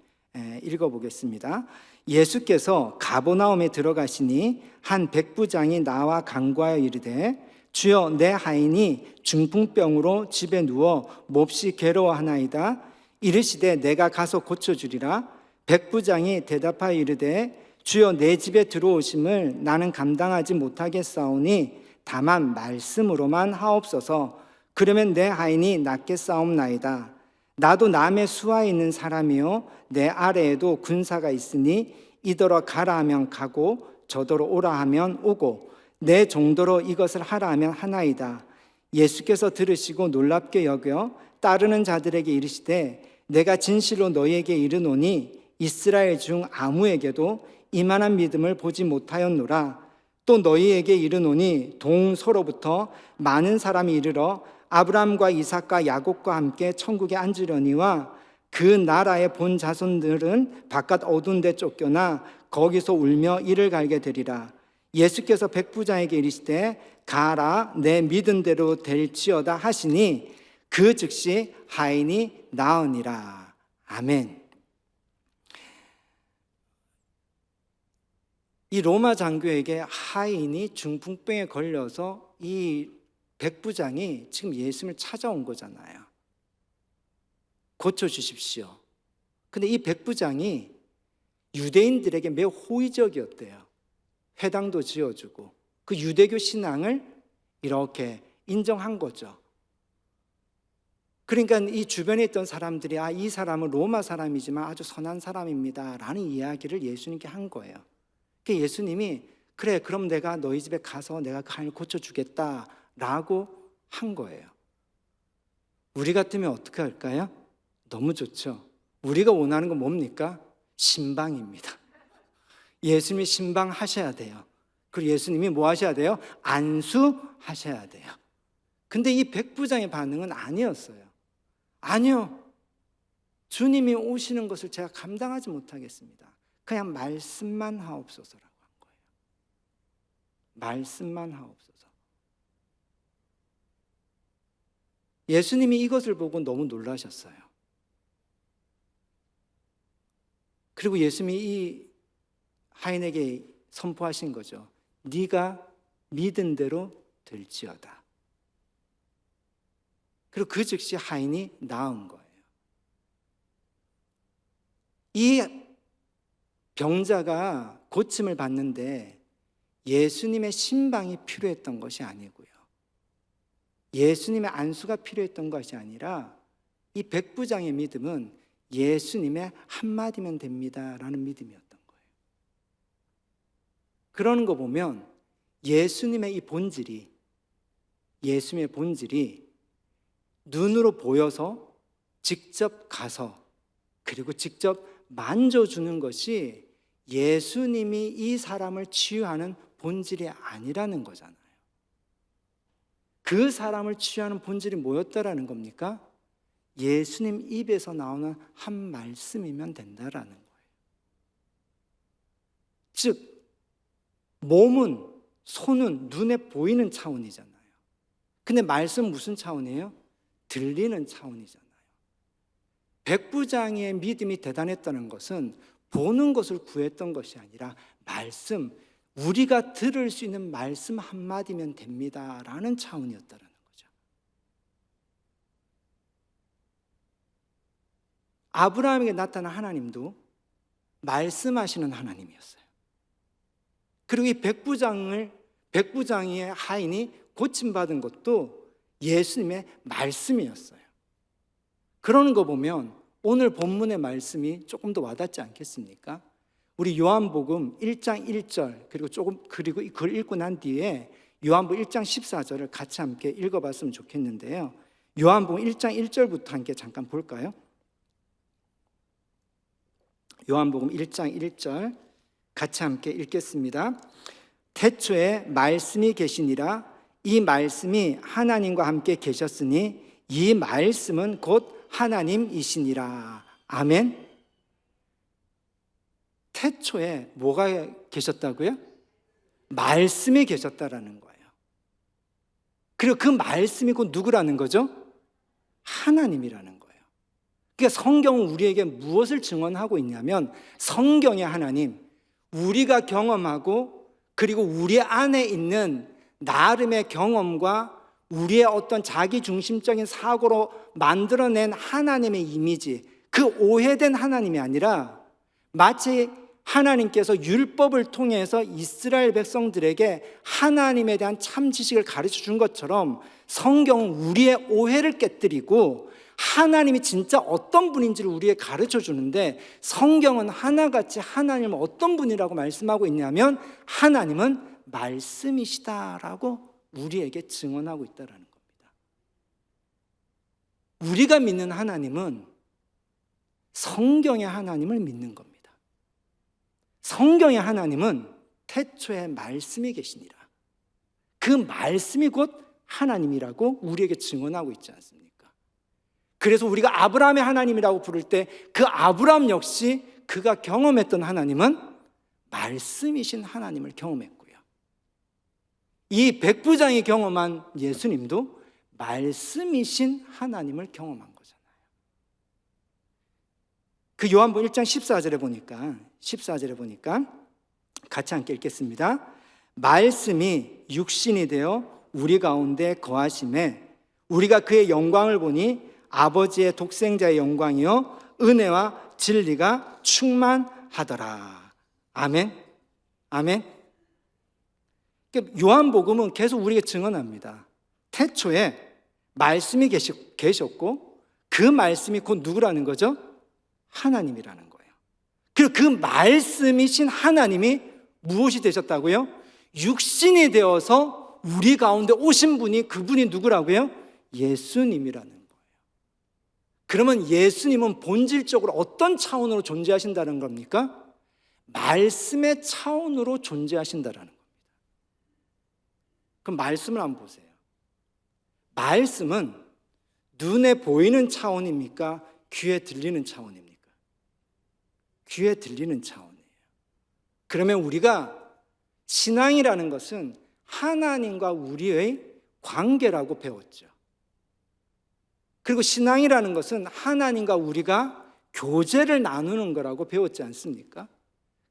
읽어보겠습니다. 예수께서 가버나움에 들어가시니 한 백부장이 나와 간구하여 이르되 주여, 내 하인이 중풍병으로 집에 누워 몹시 괴로워하나이다. 이르시되 내가 가서 고쳐주리라. 백부장이 대답하여 이르되 주여, 내 집에 들어오심을 나는 감당하지 못하겠사오니 다만 말씀으로만 하옵소서. 그러면 내 하인이 낫겠사옵나이다. 나도 남의 수하에 있는 사람이요 내 아래에도 군사가 있으니 이더러 가라 하면 가고 저더러 오라 하면 오고 내 정도로 이것을 하라 하면 하나이다. 예수께서 들으시고 놀랍게 여겨 따르는 자들에게 이르시되 내가 진실로 너희에게 이르노니 이스라엘 중 아무에게도 이만한 믿음을 보지 못하였노라. 또 너희에게 이르노니 동서로부터 많은 사람이 이르러 아브라함과 이삭과 야곱과 함께 천국에 앉으려니와 그 나라의 본 자손들은 바깥 어두운 데 쫓겨나 거기서 울며 이를 갈게 되리라. 예수께서 백부장에게 이르시되 가라, 내 믿은 대로 될지어다 하시니 그 즉시 하인이 나으니라. 아멘. 이 로마 장교에게 하인이 중풍병에 걸려서 이 백부장이 지금 예수님을 찾아온 거잖아요. 고쳐주십시오. 근데 이 백부장이 유대인들에게 매우 호의적이었대요. 회당도 지어주고 그 유대교 신앙을 이렇게 인정한 거죠. 그러니까 이 주변에 있던 사람들이 이 사람은 로마 사람이지만 아주 선한 사람입니다 라는 이야기를 예수님께 한 거예요. 그러니까 예수님이 그래, 그럼 내가 너희 집에 가서 내가 그 하인을 고쳐주겠다 라고 한 거예요. 우리 같으면 어떻게 할까요? 너무 좋죠. 우리가 원하는 건 뭡니까? 신방입니다. 예수님이 신방하셔야 돼요. 그리고 예수님이 뭐 하셔야 돼요? 안수하셔야 돼요. 근데 이 백부장의 반응은 아니었어요. 아니요, 주님이 오시는 것을 제가 감당하지 못하겠습니다. 그냥 말씀만 하옵소서라고 한 거예요. 말씀만 하옵소서. 예수님이 이것을 보고 너무 놀라셨어요. 그리고 예수님이 이 하인에게 선포하신 거죠. 네가 믿은 대로 될지어다. 그리고 그 즉시 하인이 나은 거예요. 이 병자가 고침을 받는데 예수님의 신방이 필요했던 것이 아니고요, 예수님의 안수가 필요했던 것이 아니라 이 백부장의 믿음은 예수님의 한마디면 됩니다 라는 믿음이었던 거예요. 그러는 거 보면 예수님의 이 본질이, 예수님의 본질이 눈으로 보여서 직접 가서 그리고 직접 만져주는 것이 예수님이 이 사람을 치유하는 본질이 아니라는 거잖아요. 그 사람을 취하는 본질이 뭐였다라는 겁니까? 예수님 입에서 나오는 한 말씀이면 된다라는 거예요. 즉 몸은, 손은 눈에 보이는 차원이잖아요. 근데 말씀은 무슨 차원이에요? 들리는 차원이잖아요. 백부장의 믿음이 대단했다는 것은 보는 것을 구했던 것이 아니라 말씀, 우리가 들을 수 있는 말씀 한마디면 됩니다라는 차원이었다는 거죠. 아브라함에게 나타난 하나님도 말씀하시는 하나님이었어요. 그리고 이 백부장의 하인이 고침받은 것도 예수님의 말씀이었어요. 그러는 거 보면 오늘 본문의 말씀이 조금 더 와닿지 않겠습니까? 우리 요한복음 1장 1절 그리고 그걸 읽고 난 뒤에 요한복음 1장 14절을 같이 함께 읽어봤으면 좋겠는데요. 요한복음 1장 1절부터 함께 잠깐 볼까요? 요한복음 1장 1절 같이 함께 읽겠습니다. 태초에 말씀이 계시니라. 이 말씀이 하나님과 함께 계셨으니 이 말씀은 곧 하나님이시니라. 아멘. 태초에 뭐가 계셨다고요? 말씀이 계셨다라는 거예요. 그리고 그 말씀이 곧 누구라는 거죠? 하나님이라는 거예요. 그러니까 성경은 우리에게 무엇을 증언하고 있냐면 성경의 하나님, 우리가 경험하고 그리고 우리 안에 있는 나름의 경험과 우리의 어떤 자기중심적인 사고로 만들어낸 하나님의 이미지, 그 오해된 하나님이 아니라 마치 하나님께서 율법을 통해서 이스라엘 백성들에게 하나님에 대한 참 지식을 가르쳐 준 것처럼 성경은 우리의 오해를 깨뜨리고 하나님이 진짜 어떤 분인지를 우리에게 가르쳐 주는데, 성경은 하나같이 하나님은 어떤 분이라고 말씀하고 있냐면 하나님은 말씀이시다라고 우리에게 증언하고 있다는 겁니다. 우리가 믿는 하나님은 성경의 하나님을 믿는 겁니다. 성경의 하나님은 태초에 말씀이 계시니라. 그 말씀이 곧 하나님이라고 우리에게 증언하고 있지 않습니까? 그래서 우리가 아브라함의 하나님이라고 부를 때 그 아브라함 역시 그가 경험했던 하나님은 말씀이신 하나님을 경험했고요. 이 백부장이 경험한 예수님도 말씀이신 하나님을 경험한 거잖아요. 그 요한복음 1장 14절에 보니까 같이 함께 읽겠습니다. 말씀이 육신이 되어 우리 가운데 거하심에 우리가 그의 영광을 보니 아버지의 독생자의 영광이요 은혜와 진리가 충만하더라. 아멘. 아멘. 요한복음은 계속 우리에게 증언합니다. 태초에 말씀이 계셨고 그 말씀이 곧 누구라는 거죠? 하나님이라는 거예요. 그리고 그 말씀이신 하나님이 무엇이 되셨다고요? 육신이 되어서 우리 가운데 오신 분이, 그분이 누구라고요? 예수님이라는 거예요. 그러면 예수님은 본질적으로 어떤 차원으로 존재하신다는 겁니까? 말씀의 차원으로 존재하신다는 겁니다. 그럼 말씀을 한번 보세요. 말씀은 눈에 보이는 차원입니까? 귀에 들리는 차원입니까? 귀에 들리는 차원이에요. 그러면 우리가 신앙이라는 것은 하나님과 우리의 관계라고 배웠죠. 그리고 신앙이라는 것은 하나님과 우리가 교제를 나누는 거라고 배웠지 않습니까?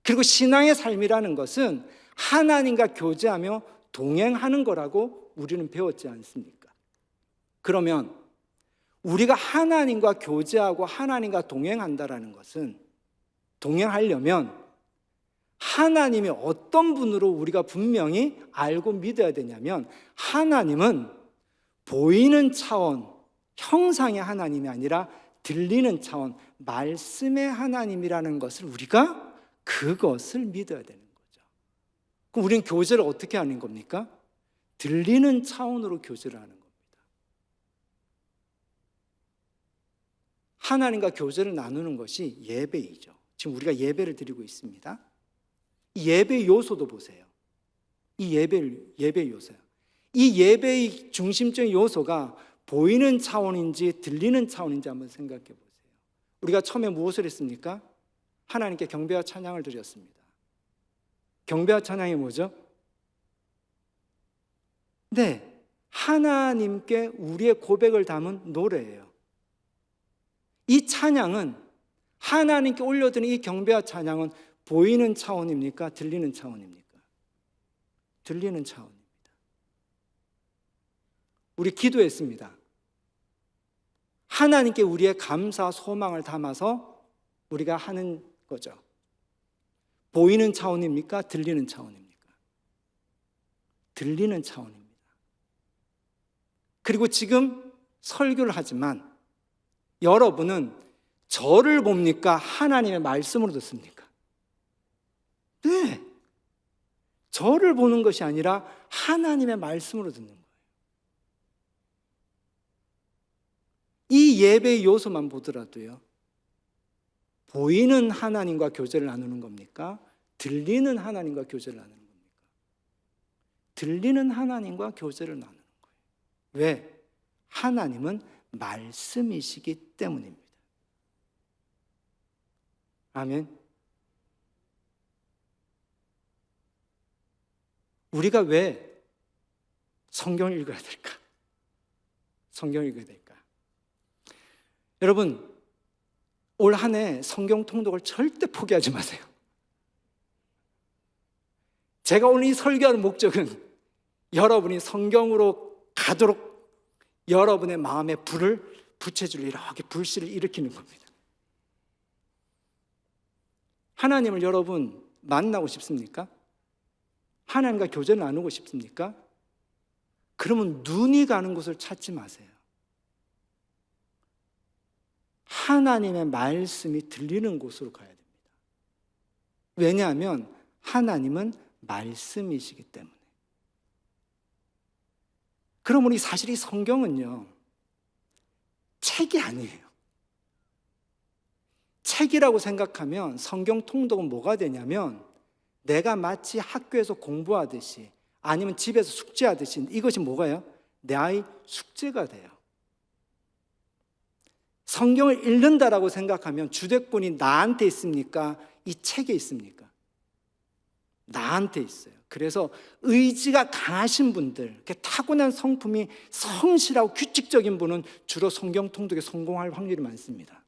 그리고 신앙의 삶이라는 것은 하나님과 교제하며 동행하는 거라고 우리는 배웠지 않습니까? 그러면 우리가 하나님과 교제하고 하나님과 동행한다라는 것은, 동행하려면 하나님이 어떤 분으로 우리가 분명히 알고 믿어야 되냐면, 하나님은 보이는 차원, 형상의 하나님이 아니라 들리는 차원, 말씀의 하나님이라는 것을 우리가 그것을 믿어야 되는 거죠. 그럼 우리는 교제를 어떻게 하는 겁니까? 들리는 차원으로 교제를 하는 겁니다. 하나님과 교제를 나누는 것이 예배이죠. 지금 우리가 예배를 드리고 있습니다. 이 예배 요소도 보세요. 이 예배 요소요. 이 예배의 중심적인 요소가 보이는 차원인지 들리는 차원인지 한번 생각해 보세요. 우리가 처음에 무엇을 했습니까? 하나님께 경배와 찬양을 드렸습니다. 경배와 찬양이 뭐죠? 네, 하나님께 우리의 고백을 담은 노래예요. 이 찬양은, 하나님께 올려드린 이 경배와 찬양은 보이는 차원입니까? 들리는 차원입니까? 들리는 차원입니다. 우리 기도했습니다. 하나님께 우리의 감사, 소망을 담아서 우리가 하는 거죠. 보이는 차원입니까? 들리는 차원입니까? 들리는 차원입니다. 그리고 지금 설교를 하지만 여러분은 저를 봅니까? 하나님의 말씀으로 듣습니까? 네, 저를 보는 것이 아니라 하나님의 말씀으로 듣는 거예요. 이 예배의 요소만 보더라도요, 보이는 하나님과 교제를 나누는 겁니까? 들리는 하나님과 교제를 나누는 겁니까? 들리는 하나님과 교제를 나누는 거예요. 왜? 하나님은 말씀이시기 때문입니다. 아멘. 우리가 왜 성경을 읽어야 될까? 성경을 읽어야 될까? 여러분, 올 한 해 성경 통독을 절대 포기하지 마세요. 제가 오늘 이 설교하는 목적은 여러분이 성경으로 가도록 여러분의 마음에 불을 붙여줄 이렇게 불씨를 일으키는 겁니다. 하나님을 여러분 만나고 싶습니까? 하나님과 교제를 나누고 싶습니까? 그러면 눈이 가는 곳을 찾지 마세요. 하나님의 말씀이 들리는 곳으로 가야 됩니다. 왜냐하면 하나님은 말씀이시기 때문에. 그럼 우리 사실 이 성경은요, 책이 아니에요. 책이라고 생각하면 성경 통독은 뭐가 되냐면, 내가 마치 학교에서 공부하듯이 아니면 집에서 숙제하듯이, 이것이 뭐가요? 내 아이 숙제가 돼요. 성경을 읽는다라고 생각하면 주택권이 나한테 있습니까? 이 책에 있습니까? 나한테 있어요. 그래서 의지가 강하신 분들, 타고난 성품이 성실하고 규칙적인 분은 주로 성경 통독에 성공할 확률이 많습니다.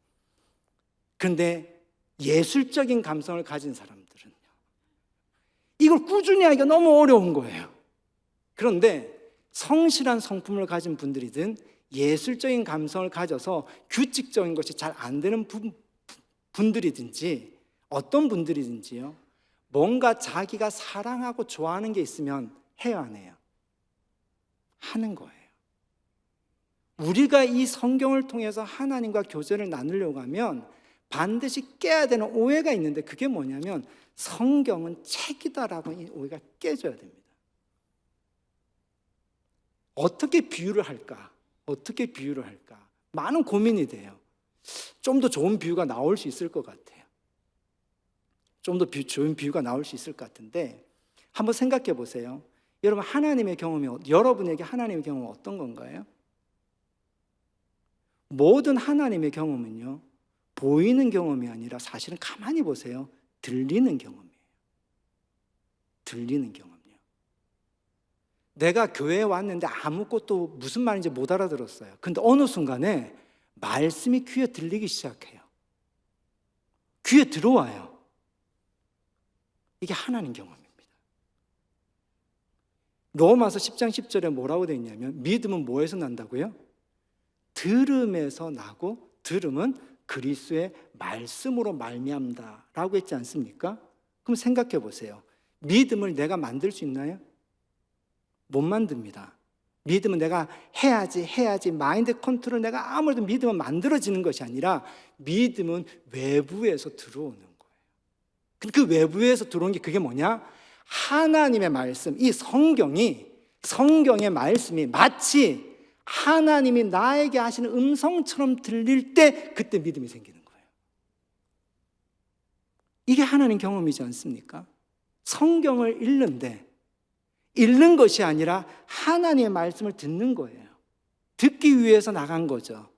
그런데 예술적인 감성을 가진 사람들은요, 이걸 꾸준히 하기가 너무 어려운 거예요. 그런데 성실한 성품을 가진 분들이든 예술적인 감성을 가져서 규칙적인 것이 잘 안 되는 분들이든지 어떤 분들이든지요, 뭔가 자기가 사랑하고 좋아하는 게 있으면 해요, 안 해요? 하는 거예요. 우리가 이 성경을 통해서 하나님과 교제를 나누려고 하면 반드시 깨야 되는 오해가 있는데, 그게 뭐냐면 성경은 책이다라고 이 오해가 깨져야 됩니다. 어떻게 비유를 할까? 어떻게 비유를 할까? 많은 고민이 돼요. 좀 더 좋은 비유가 나올 수 있을 것 같아요. 좀 더 좋은 비유가 나올 수 있을 것 같은데, 한번 생각해 보세요. 여러분, 하나님의 경험이, 여러분에게 하나님의 경험은 어떤 건가요? 모든 하나님의 경험은요, 보이는 경험이 아니라 사실은 가만히 보세요, 들리는 경험이에요. 들리는 경험이요. 내가 교회에 왔는데 아무것도 무슨 말인지 못 알아들었어요. 근데 어느 순간에 말씀이 귀에 들리기 시작해요. 귀에 들어와요. 이게 하나님 경험입니다. 로마서 10장 10절에 뭐라고 되어 있냐면, 믿음은 뭐에서 난다고요? 들음에서 나고, 들음은 그리스도의 말씀으로 말미암다라고 했지 않습니까? 그럼 생각해 보세요. 믿음을 내가 만들 수 있나요? 못 만듭니다. 믿음은 내가 해야지 마인드 컨트롤, 내가 아무래도 믿음은 만들어지는 것이 아니라 믿음은 외부에서 들어오는 거예요. 근데 그 외부에서 들어온 게 그게 뭐냐? 하나님의 말씀, 이 성경의 말씀이 마치 하나님이 나에게 하시는 음성처럼 들릴 때, 그때 믿음이 생기는 거예요. 이게 하나님 경험이지 않습니까? 성경을 읽는데 읽는 것이 아니라 하나님의 말씀을 듣는 거예요. 듣기 위해서 나간 거죠.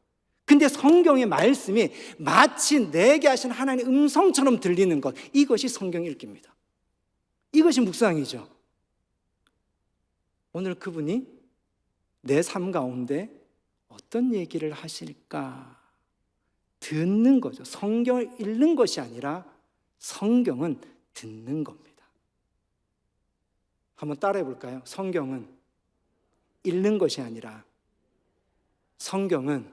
근데 성경의 말씀이 마치 내게 하신 하나님의 음성처럼 들리는 것, 이것이 성경 읽기입니다. 이것이 묵상이죠. 오늘 그분이 내 삶 가운데 어떤 얘기를 하실까 듣는 거죠. 성경을 읽는 것이 아니라 성경은 듣는 겁니다. 한번 따라해 볼까요? 성경은 읽는 것이 아니라 성경은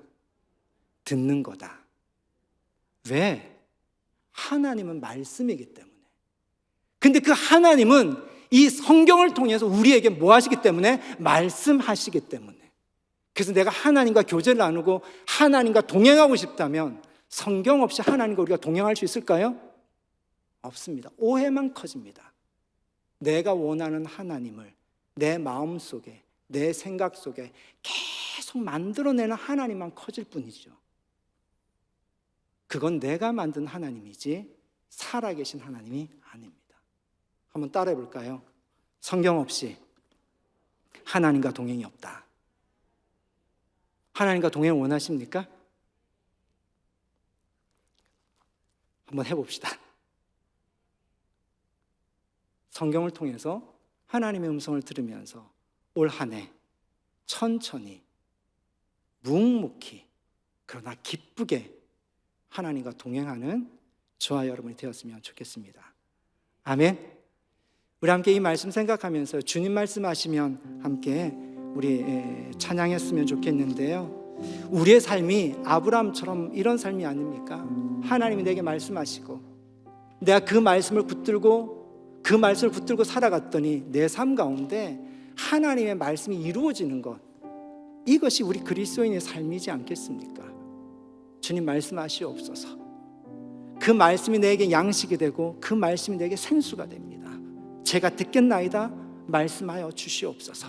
듣는 거다. 왜? 하나님은 말씀이기 때문에. 근데 그 하나님은 이 성경을 통해서 우리에게 뭐 하시기 때문에? 말씀하시기 때문에. 그래서 내가 하나님과 교제를 나누고 하나님과 동행하고 싶다면 성경 없이 하나님과 우리가 동행할 수 있을까요? 없습니다. 오해만 커집니다. 내가 원하는 하나님을 내 마음 속에, 내 생각 속에 계속 만들어내는 하나님만 커질 뿐이죠. 그건 내가 만든 하나님이지 살아계신 하나님이 아닙니다. 한번 따라해 볼까요? 성경 없이 하나님과 동행이 없다. 하나님과 동행을 원하십니까? 한번 해봅시다. 성경을 통해서 하나님의 음성을 들으면서 올 한 해 천천히 묵묵히 그러나 기쁘게 하나님과 동행하는 저와 여러분이 되었으면 좋겠습니다. 아멘. 우리 함께 이 말씀 생각하면서 주님 말씀하시면 함께 우리 찬양했으면 좋겠는데요. 우리의 삶이 아브라함처럼 이런 삶이 아닙니까? 하나님이 내게 말씀하시고 내가 그 말씀을 붙들고 살아갔더니 내 삶 가운데 하나님의 말씀이 이루어지는 것, 이것이 우리 그리스도인의 삶이지 않겠습니까? 주님 말씀하시옵소서. 그 말씀이 내게 양식이 되고 그 말씀이 내게 생수가 됩니다. 제가 듣겠나이다 말씀하여 주시옵소서.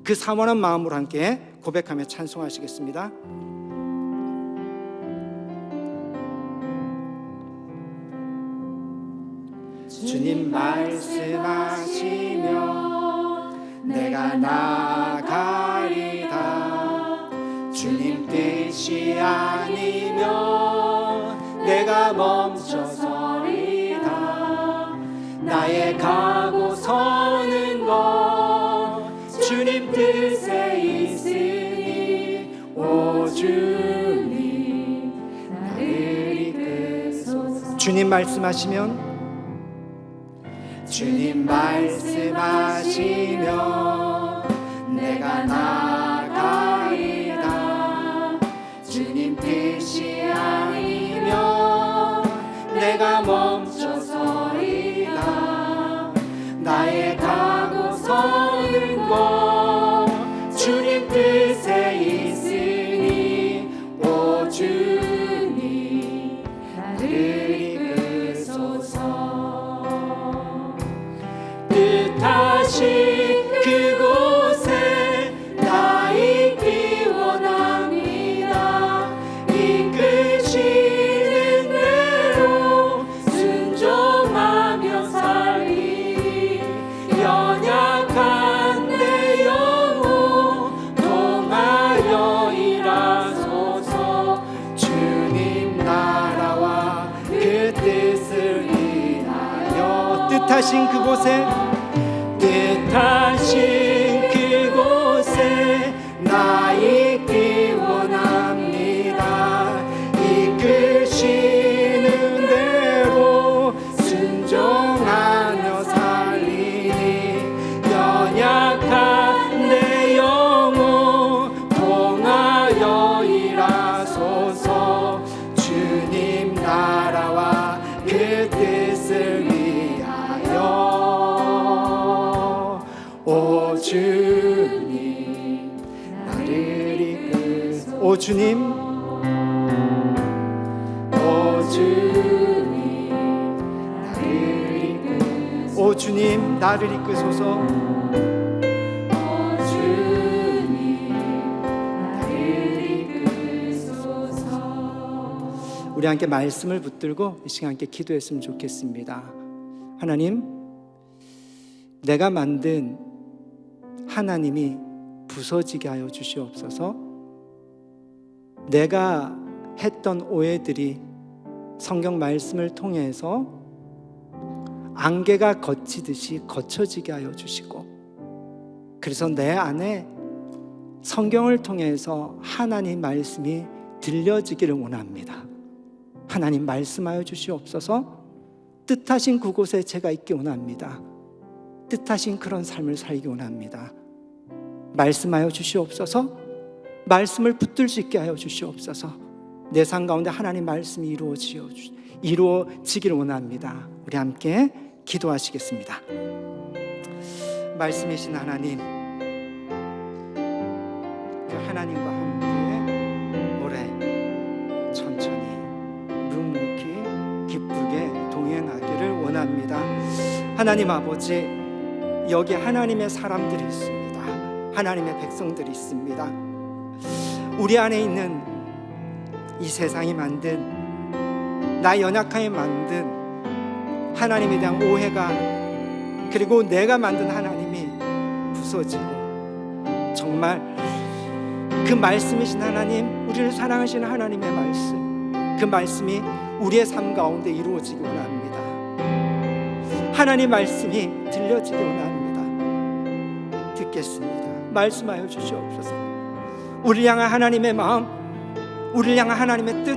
그 사모한 마음으로 함께 고백하며 찬송하시겠습니다. 주님 말씀하시면 내가 나가리다. 주님 뜻이 아니면 내가 멈춰서리다. 나의 가고 서는 것 주님 뜻에 있으니 오 주님 나를 이끄소서. 주님 말씀하시면 주님 말씀하시면 내가 나가리다. 주님 뜻이 아니면 내가 멈춰서리다. 나의 가고 서는 것 주님 뜻에 있으니 오 주님 나를 이끄소서. 뜻하신 그곳에 나 있기 원합니다. 이끄시는 대로 순종하며 살리. 연약한 내 영혼 통하여 일하소서. 주님 나라와 그 뜻을 위하여. 뜻하신 그곳에 나 있기 원합니다. 이끄시는 대로 순종하며 살리니. 연약한 내 영혼 통하여 일하소서. 주님 나라와 그 뜻을 위하여. 오 주님 나를 이끄소서. 오 주님, 오 주님 나를 이끄소서. 오 주님 나를 이끄소서. 오 주님 나를 이끄소서. 우리 함께 말씀을 붙들고 이 시간 함께 기도했으면 좋겠습니다. 하나님, 내가 만든 하나님이 부서지게 하여 주시옵소서. 내가 했던 오해들이 성경 말씀을 통해서 안개가 걷히듯이 걷혀지게 하여 주시고, 그래서 내 안에 성경을 통해서 하나님 말씀이 들려지기를 원합니다. 하나님 말씀하여 주시옵소서. 뜻하신 그곳에 제가 있기 원합니다. 뜻하신 그런 삶을 살기 원합니다. 말씀하여 주시옵소서. 말씀을 붙들 수 있게 하여 주시옵소서. 내 삶 가운데 하나님 말씀이 이루어지기를 원합니다. 우리 함께 기도하시겠습니다. 말씀이신 하나님, 그 하나님과 함께 오래 천천히 묵묵히 기쁘게 동행하기를 원합니다. 하나님 아버지, 여기 하나님의 사람들이 있습니다. 하나님의 백성들이 있습니다. 우리 안에 있는 이 세상이 만든, 나 연약하게 만든 하나님에 대한 오해가, 그리고 내가 만든 하나님이 부서지고, 정말 그 말씀이신 하나님, 우리를 사랑하시는 하나님의 말씀, 그 말씀이 우리의 삶 가운데 이루어지기 원합니다. 하나님 말씀이 들려지기 원합니다. 듣겠습니다. 말씀하여 주시옵소서. 우리를 향한 하나님의 마음, 우리를 향한 하나님의 뜻,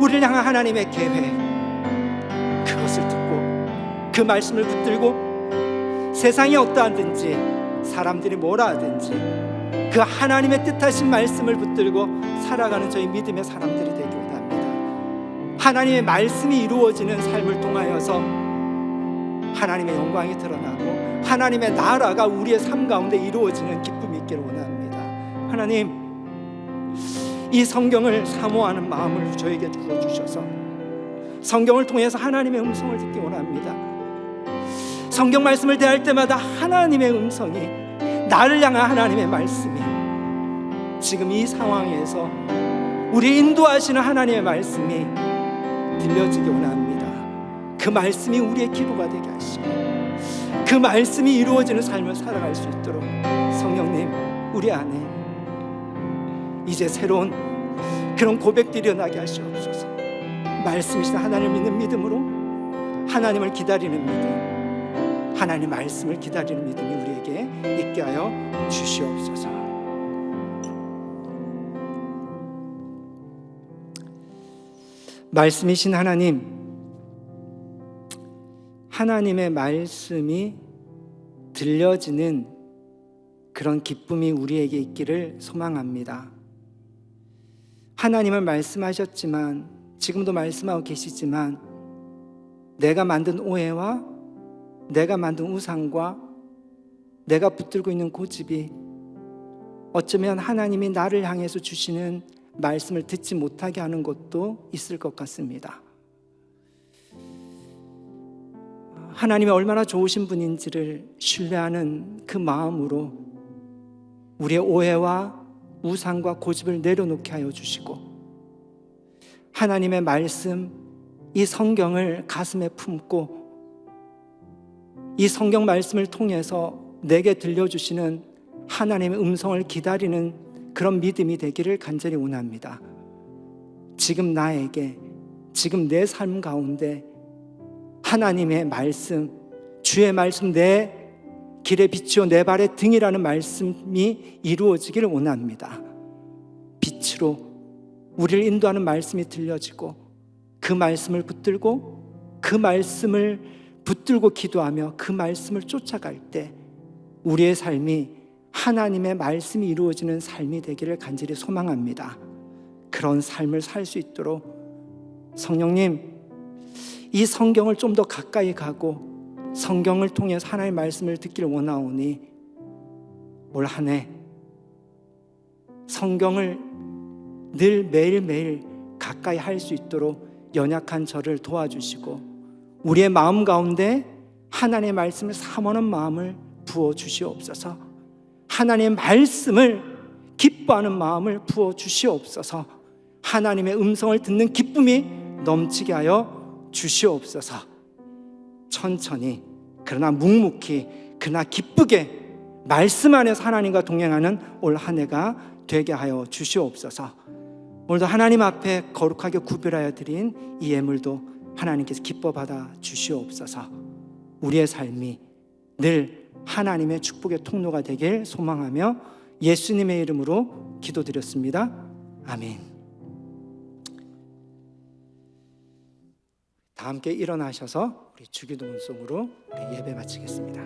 우리를 향한 하나님의 계획, 그것을 듣고 그 말씀을 붙들고 세상이 어떠하든지, 사람들이 뭐라 하든지, 그 하나님의 뜻하신 말씀을 붙들고 살아가는 저희 믿음의 사람들이 되기 원합니다. 하나님의 말씀이 이루어지는 삶을 통하여서 하나님의 영광이 드러나고 하나님의 나라가 우리의 삶 가운데 이루어지는 기쁨이 있기를 원합니다. 하나님, 이 성경을 사모하는 마음을 저에게 주어주셔서 성경을 통해서 하나님의 음성을 듣기 원합니다. 성경 말씀을 대할 때마다 하나님의 음성이, 나를 향한 하나님의 말씀이 지금 이 상황에서 우리 인도하시는 하나님의 말씀이 들려지기 원합니다. 그 말씀이 우리의 기도가 되게 하시고 그 말씀이 이루어지는 삶을 살아갈 수 있도록 성령님, 우리 안에 이제 새로운 그런 고백들이 일어나게 하시옵소서. 말씀이신 하나님을 믿는 믿음으로 하나님을 기다리는 믿음, 하나님 말씀을 기다리는 믿음이 우리에게 있게 하여 주시옵소서. 말씀이신 하나님, 하나님의 말씀이 들려지는 그런 기쁨이 우리에게 있기를 소망합니다. 하나님은 말씀하셨지만, 지금도 말씀하고 계시지만, 내가 만든 오해와 내가 만든 우상과 내가 붙들고 있는 고집이 어쩌면 하나님이 나를 향해서 주시는 말씀을 듣지 못하게 하는 것도 있을 것 같습니다. 하나님이 얼마나 좋으신 분인지를 신뢰하는 그 마음으로 우리의 오해와 우상과 고집을 내려놓게 하여 주시고, 하나님의 말씀, 이 성경을 가슴에 품고 이 성경 말씀을 통해서 내게 들려주시는 하나님의 음성을 기다리는 그런 믿음이 되기를 간절히 원합니다. 지금 나에게, 지금 내 삶 가운데 하나님의 말씀, 주의 말씀, 내 길의 빛이요 내 발의 등이라는 말씀이 이루어지기를 원합니다. 빛으로 우리를 인도하는 말씀이 들려지고 그 말씀을 붙들고 그 말씀을 붙들고 기도하며 그 말씀을 쫓아갈 때 우리의 삶이 하나님의 말씀이 이루어지는 삶이 되기를 간절히 소망합니다. 그런 삶을 살 수 있도록 성령님, 이 성경을 좀 더 가까이 가고 성경을 통해서 하나님의 말씀을 듣기를 원하오니 올 한 해 성경을 늘 매일매일 가까이 할 수 있도록 연약한 저를 도와주시고 우리의 마음 가운데 하나님의 말씀을 사모하는 마음을 부어주시옵소서. 하나님의 말씀을 기뻐하는 마음을 부어주시옵소서. 하나님의 음성을 듣는 기쁨이 넘치게 하여 주시옵소서. 천천히 그러나 묵묵히 그러나 기쁘게 말씀 안에서 하나님과 동행하는 올 한 해가 되게 하여 주시옵소서. 오늘도 하나님 앞에 거룩하게 구별하여 드린 이 예물도 하나님께서 기뻐 받아 주시옵소서. 우리의 삶이 늘 하나님의 축복의 통로가 되길 소망하며 예수님의 이름으로 기도드렸습니다. 아멘. 다 함께 일어나셔서 우리 주기도문송으로 우리 예배 마치겠습니다.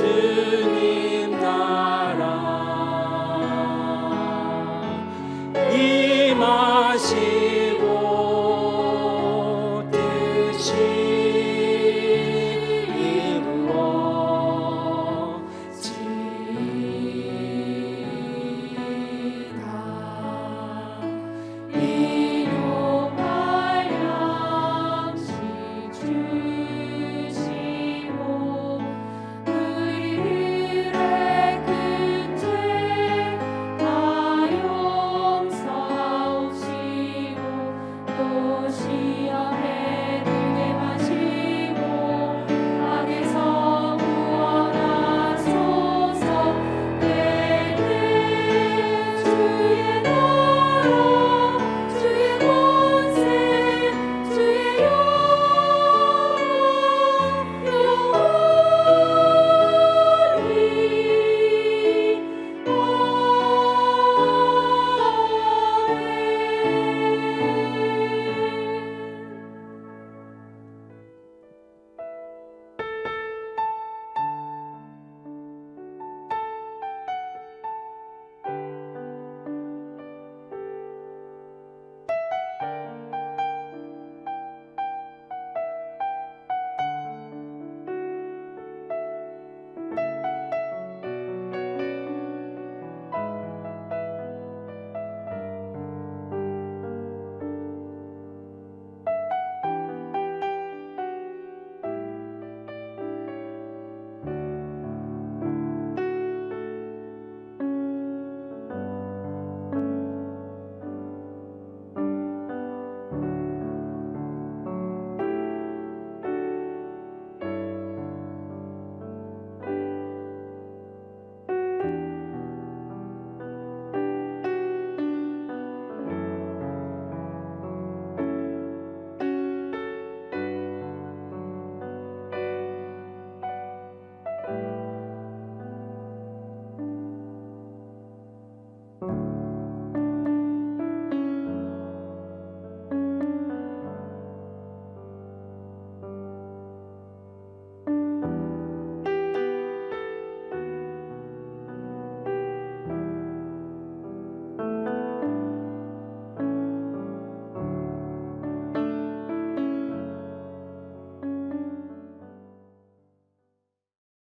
주님